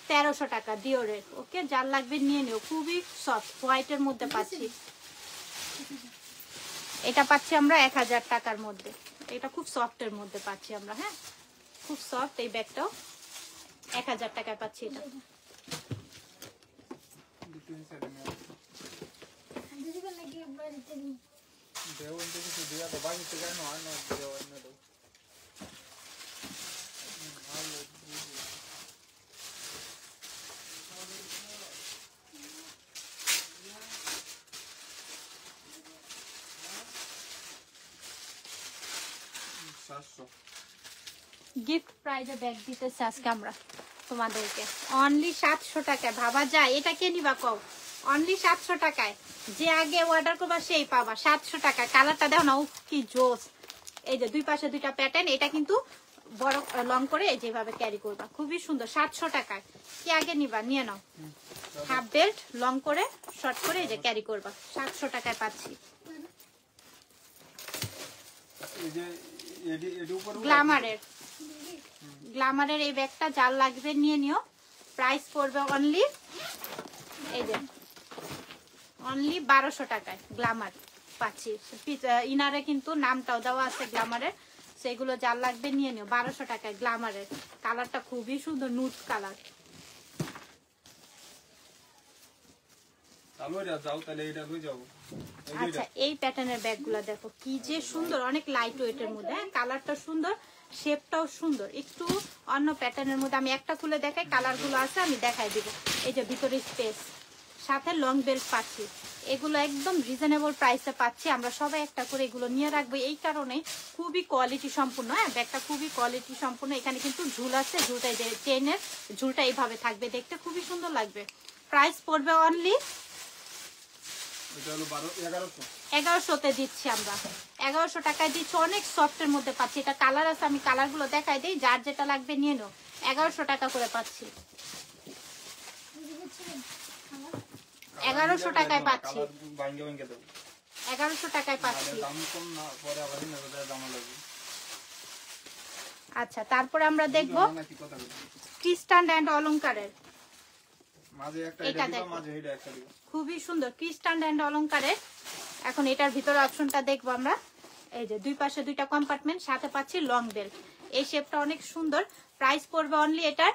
1300 টাকা ডিওরের, ওকে, যার লাগবে নিয়ে নিও। খুবই সফট হোয়াইটের মধ্যে পাচ্ছি, এটা পাচ্ছি আমরা 1000 টাকার মধ্যে। এটা খুব সফটের মধ্যে পাচ্ছি আমরা, হ্যাঁ খুব সফট। এই ব্যাগটাও 1000 টাকায় পাচ্ছি। এটা গিফট প্রাইজে ব্যাগ দিতেছি আজকে আমরা তোমাদেরকে অনলি 700 টাকায়। ভাবা যায় এটা কে নিবা কও, অনলি 700 টাকায়। যে আগে অর্ডার করবা সেই পাবা 700 টাকায়। কালারটা দেখো না, কি জোস। এই যে দুই পাশে দুইটা প্যাটার্ন, এটা কিন্তু বড় লং করে এই যেভাবে ক্যারি করবা, খুবই সুন্দর। 700 টাকায় কি আগে নিবা নিয়ে নাও। হাফ বেল্ট লং করে শর্ট করে এই যে ক্যারি করবা, 700 টাকায় পাচ্ছি। গ্ল্যামারের এই ব্যাগটা যার লাগবে নিয়ে নিও। প্রাইস পড়বে অনলি, এই যে অনলি 1200 টাকায় গ্ল্যামার পাচ্ছি। ইনারে কিন্তু নামটাও দেওয়া আছে গ্ল্যামারের, সেগুলো যার লাগবে নিয়ে নিও। 1200 টাকায় গ্ল্যামারের, কালারটা খুবই সুন্দর, নুড কালার। আচ্ছা এই প্যাটার্নের ব্যাগগুলো দেখো কি যে সুন্দর, অনেক লাইট ওয়েটের মধ্যে, কালারটা সুন্দর, শেপটাও সুন্দর, একটু অন্য প্যাটার্নের মধ্যে। আমি একটা খুলে দেখাই, কালারগুলো আছে আমি দেখাই দিব। এই যে ভিতরে স্পেস, সাথে লং বেল্ট পাচ্ছি, এগুলো একদম রিজনেবল প্রাইসে পাচ্ছি। আমরা সবাই একটা করে এগুলো নিয়ে রাখবো, এই কারণে খুবই কোয়ালিটি সম্পূর্ণ। হ্যাঁ ব্যাগটা খুবই কোয়ালিটি সম্পূর্ণ। এখানে কিন্তু ঝুল আছে, ঝুলটা যে চেনের ঝুলটা এইভাবে থাকবে, দেখতে খুবই সুন্দর লাগবে। প্রাইস পড়বে অনলি এটা হলো 1100 1100-তে দিচ্ছি আমরা। 1100 টাকায় দিচ্ছি, অনেক সফটের মধ্যে পাচ্ছি। এটা কালার আছে, আমি কালারগুলো দেখাই দিই, যার যেটা লাগবে নিয়ে নাও। 1100 টাকা করে পাচ্ছি, 1100 টাকায় পাচ্ছি, 1100 টাকায় পাচ্ছি। আচ্ছা, তারপরে আমরা দেখবো ক্রিস্টান এন্ড অলংকারের। এটা দেখো খুবই সুন্দর, ক্রিস্টান এন্ড অলংকারের। এখন এটার ভিতরে অপশনটা দেখবো আমরা। এই যে দুই পাশে দুইটা কম্পার্টমেন্ট, সাথে পাচ্ছি লং বেল্ট। এই শেপটা অনেক সুন্দর। প্রাইস পড়বে অনলি এটার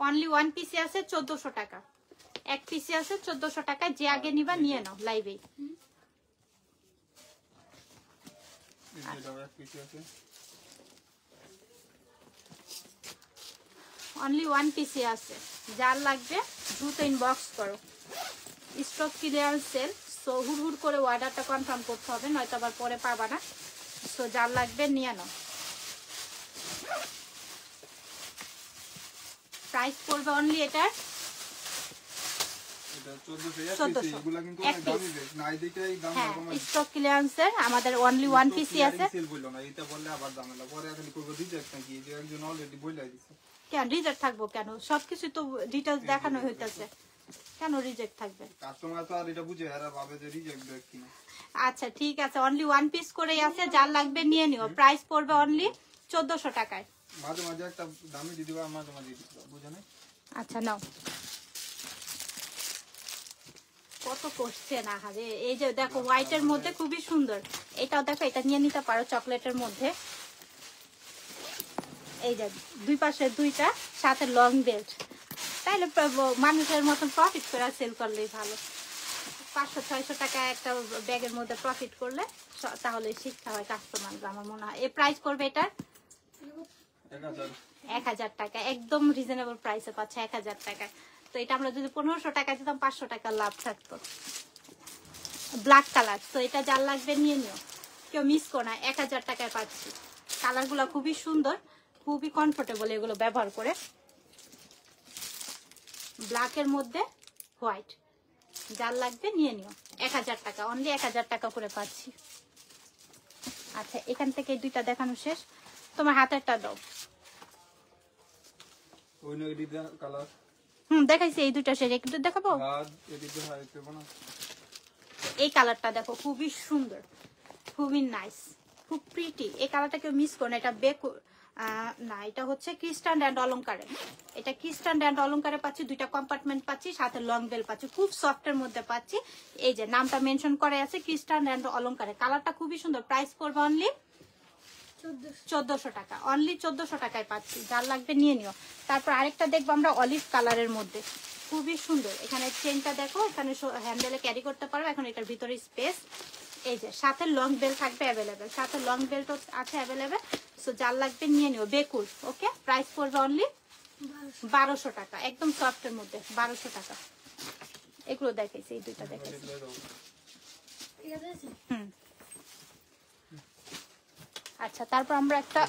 অনলি ওয়ান পিসি আছে 1400 টাকা। এক পিসি আছে 1400 টাকা। যে আগে নিবা নিয়ে নাও লাইভে। অনলি ওয়ান পিসি আছে, যার লাগবে দ্রুত ইনবক্স করো। স্টক ক্লিয়ারেন্স সেল, সো হুড় করে অর্ডারটা কনফার্ম করতে হবে, নয়তো আবার পরে পাবা না। সো যার লাগবে নিয়ে নাও। প্রাইস পড়বে অনলি এটার 1400। স্টক ক্লিয়ারেন্সের আমাদের অনলি ওয়ান পিসি আছে। কেন রিজেক্ট থাকবো কেন? সবকিছু তো ডিটেইলস দেখানো হইতাছে, কেন রিজেক্ট থাকবে? কাস্টমার তো আর এটা বুঝে এরা ভাবে যে রিজেক্ট দেয় কিনা। আচ্ছা ঠিক আছে, অনলি ওয়ান পিস করেই আছে, যার লাগবে নিয়ে নিও। প্রাইস পড়বে অনলি 1400 টাকায়। মাঝে মাঝে একটা দামি দিয়ে দিবা, মাঝে মাঝে দিবা, বুঝা নাই? আচ্ছা নাও। কত কোশ্চেন আহারে। এই যে দেখো হোয়াইটের মধ্যে খুবই সুন্দর, এটাও দেখো, এটা নিয়ে নিতে পারো চকলেটের মধ্যে। এই যে দুই পাশে দুইটা, সাথে লং বেল্ট। তাইলে মানুষের মতন প্রফিট করে সেল করলেই ভালো। 500-600 টাকা একটা ব্যাগের মধ্যে প্রফিট করলে তাহলে শিক্ষা হয় কাস্টমার, আমার মনে হয়। এই প্রাইস করবে এটার 1000 টাকা। একদম রিজনেবল প্রাইসে পাচ্ছে 1000 টাকায়। তো এটা আমরা যদি 1500 টাকা দিতাম 500 টাকা লাভ থাকতো। ব্ল্যাক কালার, তো এটা যার লাগবে নিয়ে নিও, কেউ মিস করো না। 1000 টাকায় পাচ্ছি। কালারগুলো খুবই সুন্দর, খুবই কমফোর্টেবল এগুলো ব্যবহার করে। ব্ল্যাকের মধ্যে হোয়াইট, যার লাগবে নিয়ে নিও। 1000 টাকা, অনলি 1000 টাকা করে পাচ্ছি। আচ্ছা এখান থেকে এই দুইটা দেখানো শেষ, তোমার হাতেরটা দাও। দেখাইছি এই দুইটা শেষ, একটু দেখাবো। এই কালারটা দেখো খুবই সুন্দর, খুবই নাইস, খুব প্রিটি। এই কালারটা কেউ মিস করো না। এটা না, এটা হচ্ছে ক্রিস্টান এন্ড অলংকারে। এটা ক্রিস্টান এন্ড অলংকারে পাচ্ছি, দুইটা কম্পার্টমেন্ট পাচ্ছি, সাথে লং বেল পাচ্ছি, খুব সফটের মধ্যে পাচ্ছি। এই যে নামটা মেনশন করে আছে ক্রিস্টান এন্ড অলংকারে। কালারটা খুবই সুন্দর। প্রাইস পড়বে অনলি 1400 টাকা। অনলি 1400 টাকায় পাচ্ছি, যার লাগবে নিয়ে নিও। তারপর আরেকটা দেখবো আমরা অলিভ কালারের মধ্যে, খুবই সুন্দর। এখানে চেনটা দেখো, এখানে হ্যান্ডেলে ক্যারি করতে পারবে। এখন এটার ভিতরে স্পেস। এই যে সাথে লং বেল্ট থাকবে অ্যাভেলেবেল, সাথে লং বেল্ট আছে অ্যাভেলেবেল। সো যার লাগবে নিয়ে নিও। বেকুল, ওকে। প্রাইস পড়বে অনলি 1200 টাকা, একদম সফটের মধ্যে 1200 টাকা। এগুলো দেখাইছি, এই দুইটা দেখাইছি। আচ্ছা তারপর আমরা একটা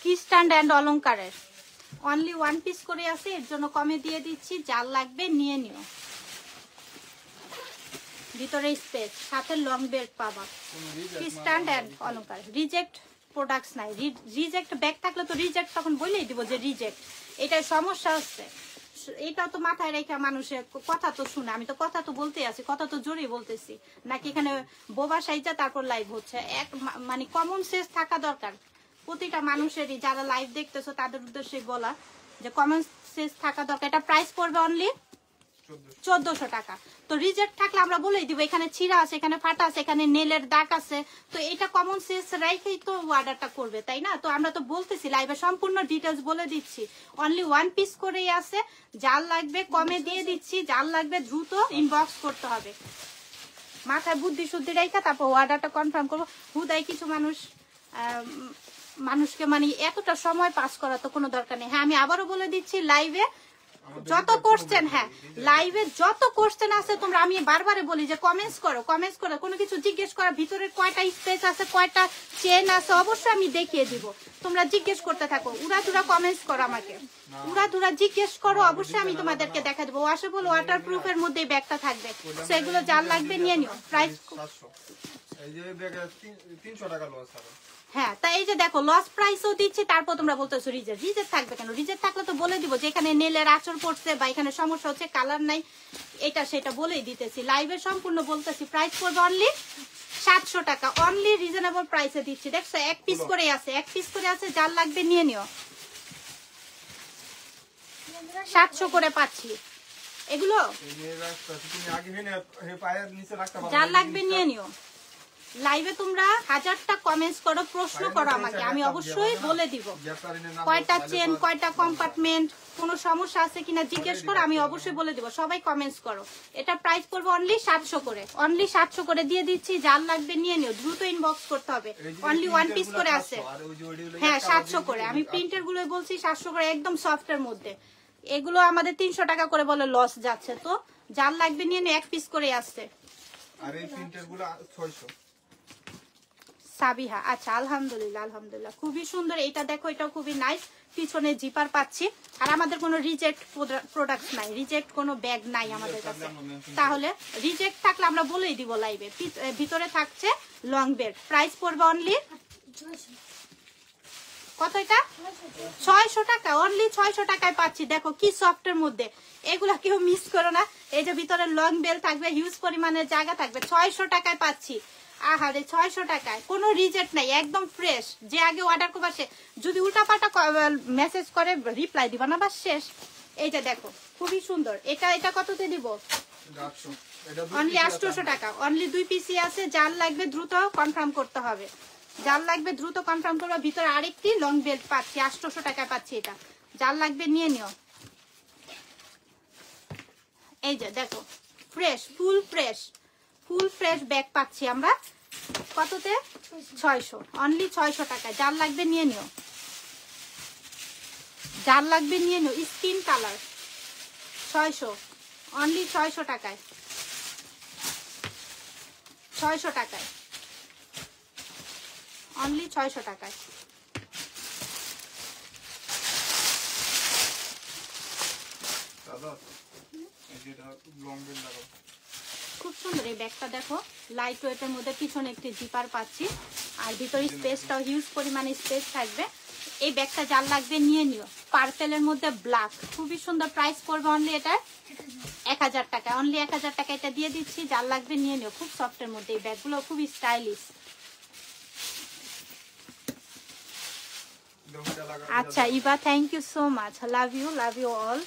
ক্রিস্টান এন্ড অলংকারের অনলি ওয়ান পিস করে আছে, এর জন্য কমে দিয়ে দিচ্ছি। যার লাগবে নিয়ে নিও। ভিতরে স্পেস, সাথে লং বেল্ট পাবা। ক্রিস্টান এন্ড অলংকার। রিজেক্ট প্রোডাক্টস নাই। রিজেক্ট ব্যাগ থাকলে তো রিজেক্ট তখন বলেই দিব যে রিজেক্ট। এটাই সমস্যা হচ্ছে। এটা তো মাথায় রেখে মানুষের কথা তো শুনে। আমি তো কথা তো বলতে আছি, কথা তো জোরে বলতেছি নাকি এখানে বোবা সাইজা তারপর লাইভ হচ্ছে। মানে কমন সেন্স থাকা দরকার প্রতিটা মানুষেরই। যারা লাইভ দেখতেছো তাদের উদ্দেশ্যে বলা যে কমন সেন্স থাকা দরকার। এটা প্রাইস পড়বে অনলি 1400 টাকা। তো রিজেক্ট থাকলে আমরা বলেই দিব এখানে ছিঁড়া আছে, এখানে ফাটা আছে, এখানে নেলের দাগ আছে। তো এটা কমন সেন্স রেখেই তো অর্ডারটা করবে, তাই না? তো আমরা তো বলতেছি লাইভে সম্পূর্ণ ডিটেলস বলে দিচ্ছি। অনলি ওয়ান পিস করেই আছে, যার লাগবে কমে দিয়ে দিচ্ছি, যার লাগবে দ্রুত ইনবক্স করতে হবে। মাথায় বুদ্ধি শুদ্ধি রেখে তারপর অর্ডারটা কনফার্ম করবো। হুদাই কিছু মানুষকে মানে এতটা সময় পাস করা তো কোনো দরকার নেই। হ্যাঁ আমি আবারও বলে দিচ্ছি লাইভে যত কোশ্চেন, হ্যাঁ লাইভে যত কোশ্চেন আছে তোমরা, আমি বারবারে বলি যে কমেন্টস করো, কোনো কিছু জিজ্ঞেস করো, ভিতরে কয়টা স্পেস আছে, কয়টা চেন আছে, অবশ্যই আমি দেখিয়ে দিব। তোমরা জিজ্ঞেস করতে থাকো, উড়াধুরা কমেন্টস করো, আমাকে উড়াধুরা জিজ্ঞেস করো, অবশ্যই আমি তোমাদেরকে দেখা দেবো। ওয়াশেবল ওয়াটার প্রুফের মধ্যে ব্যাগটা থাকবে, সেগুলো যার লাগবে নিয়ে নিও। প্রাইস এই যে ব্যাগ 300 টাকা লস হবে। হ্যাঁ, তাই এই যে দেখো লস প্রাইসও দিচ্ছি, তারপর তোমরা বলতেছো রিজেক্ট থাকবে কেন? রিজেক্ট থাকলে তো বলে দিব যে এখানে নেলের আঁচড় পড়ছে বা এখানে সমস্যা হচ্ছে, কালার নাই, এটা সেটা বলেই দিতেছি। লাইভে সম্পূর্ণ বলতেছি। প্রাইস পড়বে অনলি 700 টাকা, অনলি রিজনেবল প্রাইসে দিচ্ছি। দেখছো এক পিস করে আছে, যার লাগবে নিয়ে নিও। 700 করে পাচ্ছি এগুলো, যার লাগবে নিয়ে নিও। লাইভে তোমরা 1000টা কমেন্টস করো, প্রশ্ন করো আমাকে, আমি অবশ্যই বলে দিব কয়টা চেন, কয়টা কম্পার্টমেন্ট, কোনো সমস্যা আছে কিনা জিজ্ঞেস করো, আমি অবশ্যই বলে দিব। সবাই কমেন্টস করো। এটা প্রাইস পড়বে অনলি 700 করে, অনলি 700 করে দিয়ে দিচ্ছি। যার লাগবে নিয়ে নিও, দ্রুত ইনবক্স করতে হবে। অনলি 1 পিস করে আছে। হ্যাঁ 700 করে, আমি প্রিন্টের গুলো বলছি 700 করে, একদম সফটের মধ্যে। এগুলো আমাদের 300 টাকা করে বলে লস যাচ্ছে, তো যার লাগবে নিয়ে নিও, 1 পিস করে আসছে। আর এই প্রিন্টের গুলো 600। সাবিহা, আচ্ছা আলহামদুলিল্লাহ, খুবই সুন্দর। এটা দেখো, এটা খুবই নাইস, পিছনে জিপার পাচ্ছি। আর আমাদের কোনো রিজেক্ট প্রোডাক্ট নাই, রিজেক্ট কোনো ব্যাগ নাই আমাদের কাছে। তাহলে রিজেক্ট থাকলে আমরা বলেই দিব লাইভে। ভিতরে থাকছে লং বেড, প্রাইস পড়বে অনলি কত? এটা 600 টাকা, অনলি 600 টাকায় পাচ্ছি। দেখো কি সফটের মধ্যে, এগুলা কেউ মিস করো না। এই যে ভিতরে লং বেল থাকবে, হিউজ পরিমাণের জায়গা থাকবে, 600 টাকায় পাচ্ছি। আহারে 600 টাকায় কোনো রিজেক্ট নাই, একদম ফ্রেশ। যে আগে অর্ডার করবা সে যদি উল্টাপাল্টা মেসেজ করে রিপ্লাই দিবা না, বাস শেষ। এই যে দেখো খুবই সুন্দর। এটা কততে দিব? অনলি 800 টাকা, অনলি 2 পিসি আছে। যার লাগবে দ্রুত কনফার্ম করতে হবে, যার লাগবে দ্রুত কনফার্ম করবে। ভিতরে আরেকটি লং বেল্ট পাচ্ছি, 800 টাকায় পাচ্ছি। এটা যার লাগবে নিয়ে নিও। এই যে দেখো ফ্রেশ, ফুল ফ্রেশ ব্যাগ পাচ্ছি আমরা। কততে? 600, অনলি 600 টাকা। যার লাগবে নিয়ে নিও, যার লাগবে নিয়ে নিও। স্কিন কালার 600, অনলি 600 টাকায়, 600 টাকায়, অনলি 600 টাকায়। খুব সুন্দর এই ব্যাগটা দেখো, লাইট ওয়েটের মধ্যে, পিছনে একটি জিপার পাচ্ছি। আর ভিতরে স্পেসটাও হিউজ পরিমাণে স্পেস থাকবে। এই ব্যাগটা যার লাগবে নিয়ে নিও। পার্পেলের মধ্যে ব্ল্যাক, খুবই সুন্দর। প্রাইস পড়বে অনলি এটা 1000 টাকা, অনলি 1000 টাকা এটা দিয়ে দিচ্ছি। যার লাগবে নিয়ে নিও। খুব সফটের মধ্যে এই ব্যাগগুলো, খুবই স্টাইলিশ। আচ্ছা Eva, thank you so much, love you all.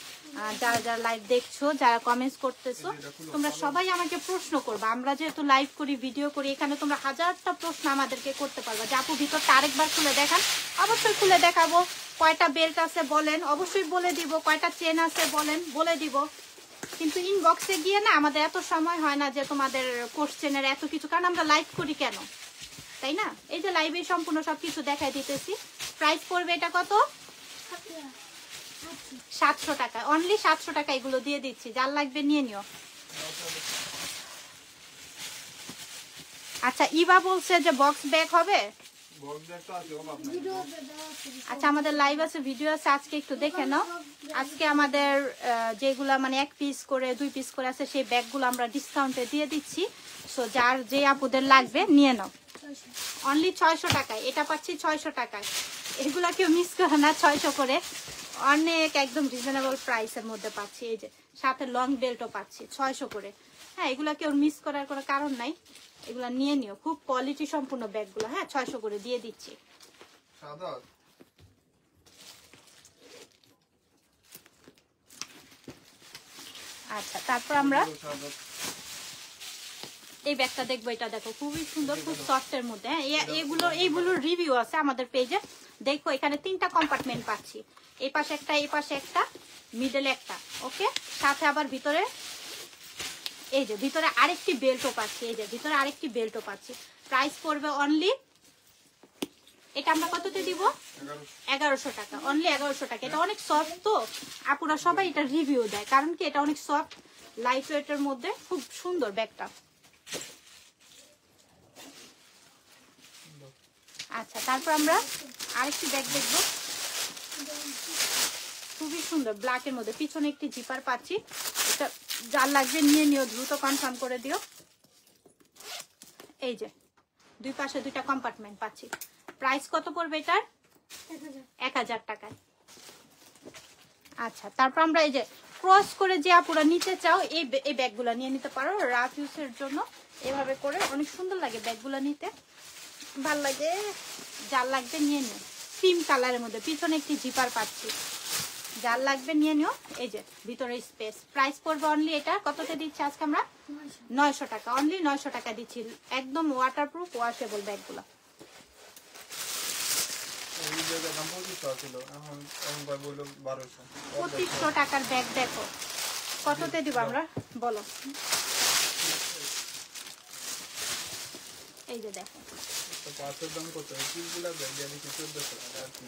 যারা যারা লাইভ দেখছো, যারা কমেন্টস করতেছো, তোমরা সবাই আমাকে প্রশ্ন করবা। আমরা যেহেতু লাইভ করি, ভিডিও করি, এখানে তোমরা 1000টা প্রশ্ন আমাদেরকে করতে পারবা। যে আপু ভিতরটা আরেকবার খুলে দেখান, অবশ্যই খুলে দেখাবো। কয়টা বেল্ট আছে বলেন, অবশ্যই বলে দিব। কয়টা চেন আছে বলেন, বলে দিব। কিন্তু ইনবক্সে গিয়ে না আমাদের এত সময় হয় না যে তোমাদের কোশ্চেনের এত কিছু, কারণ আমরা লাইভ করি কেন, তাই না? এই যে লাইভে সম্পূর্ণ সবকিছু দেখাই দিতেছি। প্রাইস পড়বে এটা কত? 700 টাকা, অনলি 700 টাকা এগুলো দিয়ে দিচ্ছি। যার লাগবে নিয়ে নিও। আচ্ছা ইভা বলছে যে বক্স ব্যাগ হবে। আচ্ছা আমাদের লাইভ আছে, ভিডিও আছে, আজকে একটু দেখে নাও। আজকে আমাদের যেগুলা মানে 1 পিস করে 2 পিস করে আছে, সেই ব্যাগগুলো আমরা ডিসকাউন্টে দিয়ে দিচ্ছি। সো যার যে আপুদের লাগবে নিয়ে নাও। অনলি 600 টাকায় এটা পাচ্ছি, 600 টাকায়। এগুলা কেউ মিস করে না, 600 করে, অনেক একদম রিজনেবল প্রাইসের মধ্যে পাচ্ছি। এই যে সাথে লং বেল্টও পাচ্ছি 600 করে। হ্যাঁ এগুলা কেউ মিস করার কোনো কারণ নাই, এগুলা নিয়ে নিও। খুব কোয়ালিটি সম্পূর্ণ ব্যাগগুলো। হ্যাঁ 600 করে দিয়ে দিচ্ছি। আচ্ছা তারপর আমরা এই ব্যাগটা দেখবো। এটা দেখো খুবই সুন্দর, খুব সফটের মধ্যে। হ্যাঁ এইগুলোর রিভিউ আছে আমাদের পেজে, দেখো। এখানে 3টা কম্পার্টমেন্ট পাচ্ছি, এই পাশে একটা, এই পাশে একটা, মিডলে একটা। ওকে, সাথে আবার ভিতরে এই যে ভিতরে আরেকটি বেল্টও পাচ্ছি। এই যে ভিতরে আরেকটি বেল্টও পাচ্ছি। প্রাইস পড়বে অনলি এটা আমরা কততে দিব? 1100 1100 টাকা, অনলি 1100 টাকা। এটা অনেক সফট, তো আপুরা সবাই এটা রিভিউ দেয়, কারণ কি এটা অনেক সফট, লাইট ওয়েটের মধ্যে খুব সুন্দর ব্যাগটা। আচ্ছা, তারপর আমরা আরেকটি ব্যাগ দেখবো, খুবই সুন্দর ব্ল্যাকের মধ্যে, পিছনে একটি জিপার পাচ্ছি। এটা যার লাগবে নিয়ে নিও, দ্রুত কনফার্ম করে দিও। এই যে দুই পাশে দুইটা কম্পার্টমেন্ট পাচ্ছি। প্রাইস কত পড়বে এটার? 1000 টাকায়। আচ্ছা, তারপর আমরা এই যে ক্রস করে যে আপুরা নিতে চাও, এই ব্যাগগুলো নিয়ে নিতে পারো রাফ ইউজের জন্য। এভাবে করে অনেক সুন্দর লাগে ব্যাগগুলো নিতে, ভাল লাগে। যার লাগবে নিয়ে নিও, ক্রিম কালারের মধ্যে, পিছনে একটি জিপার পাচ্ছি। যার লাগবে নিয়ে নিও। এই যে ভিতরে স্পেস। প্রাইস পড়বে অনলি, এটা কততে দিচ্ছি আজকে আমরা? 900 টাকা, অনলি 900 টাকা দিচ্ছি। একদম ওয়াটারপ্রুফ, ওয়াশেবল ব্যাগগুলো। এই জায়গায় দাম 2500 ছিল, এখন ভাই বললো 1200। 2500 টাকার ব্যাগ দেখো, কততে দিব আমরা বলো? এই যে দেখো, তো পাঁচের দাম কত? কিগুলা ব্যাগ দিয়ে কি 1400 টাকা আর কি?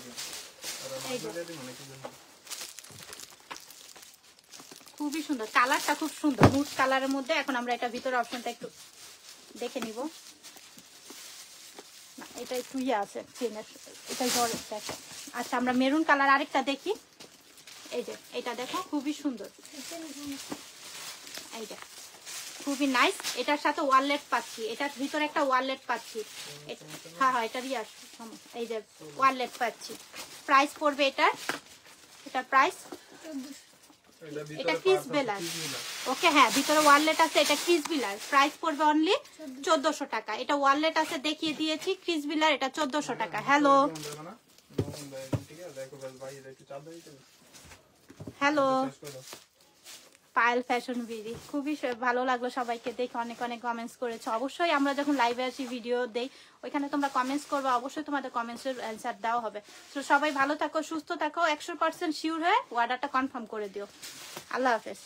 আর এই যে। আমাদের মানে কি জানো? খুবই সুন্দর, কালারটা খুব সুন্দর, নুট কালারের মধ্যে। এখন আমরা এটা ভিতরে অপশনটা একটু দেখে নিব। না, এটা একটু ইয়ে আছে চেনের, এটাই ধরে দেখো। আচ্ছা, আমরা মেরুন কালার আরেকটা দেখি। এই যে এটা দেখো, খুবই সুন্দর, এই যে খুবই নাইস। এটার সাথে ওয়ালেট পাচ্ছি, এটার ভিতরে একটা ওয়ালেট পাচ্ছি। হ্যাঁ হ্যাঁ, এটারই আসবে। এই যে ওয়ালেট পাচ্ছি। প্রাইস পড়বে এটার প্রাইস, এটা ক্রিস বেলার। ওকে, হ্যাঁ, ভিতরে ওয়ালেট আছে, এটা ক্রিস বিলার। প্রাইস পড়বে অনলি 1400 টাকা। এটা ওয়ালেট আছে দেখিয়ে দিয়েছি, ক্রিস বিলার, এটা 1400 টাকা। Hello hello, Payel fashion BD. খুবই ভালো লাগলো সবাইকে দেখে, অনেক অনেক কমেন্টস করেছো। অবশ্যই আমরা যখন লাইভে আসি, ভিডিও দেই, ওইখানে তোমরা কমেন্টস করবে, অবশ্যই তোমাদের কমেন্টসের অ্যান্সার দেওয়া হবে। তো সবাই ভালো থাকো, সুস্থ থাকো, 100% শিওর হয়ে অর্ডারটা কনফার্ম করে দিও। আল্লাহ হাফেজ।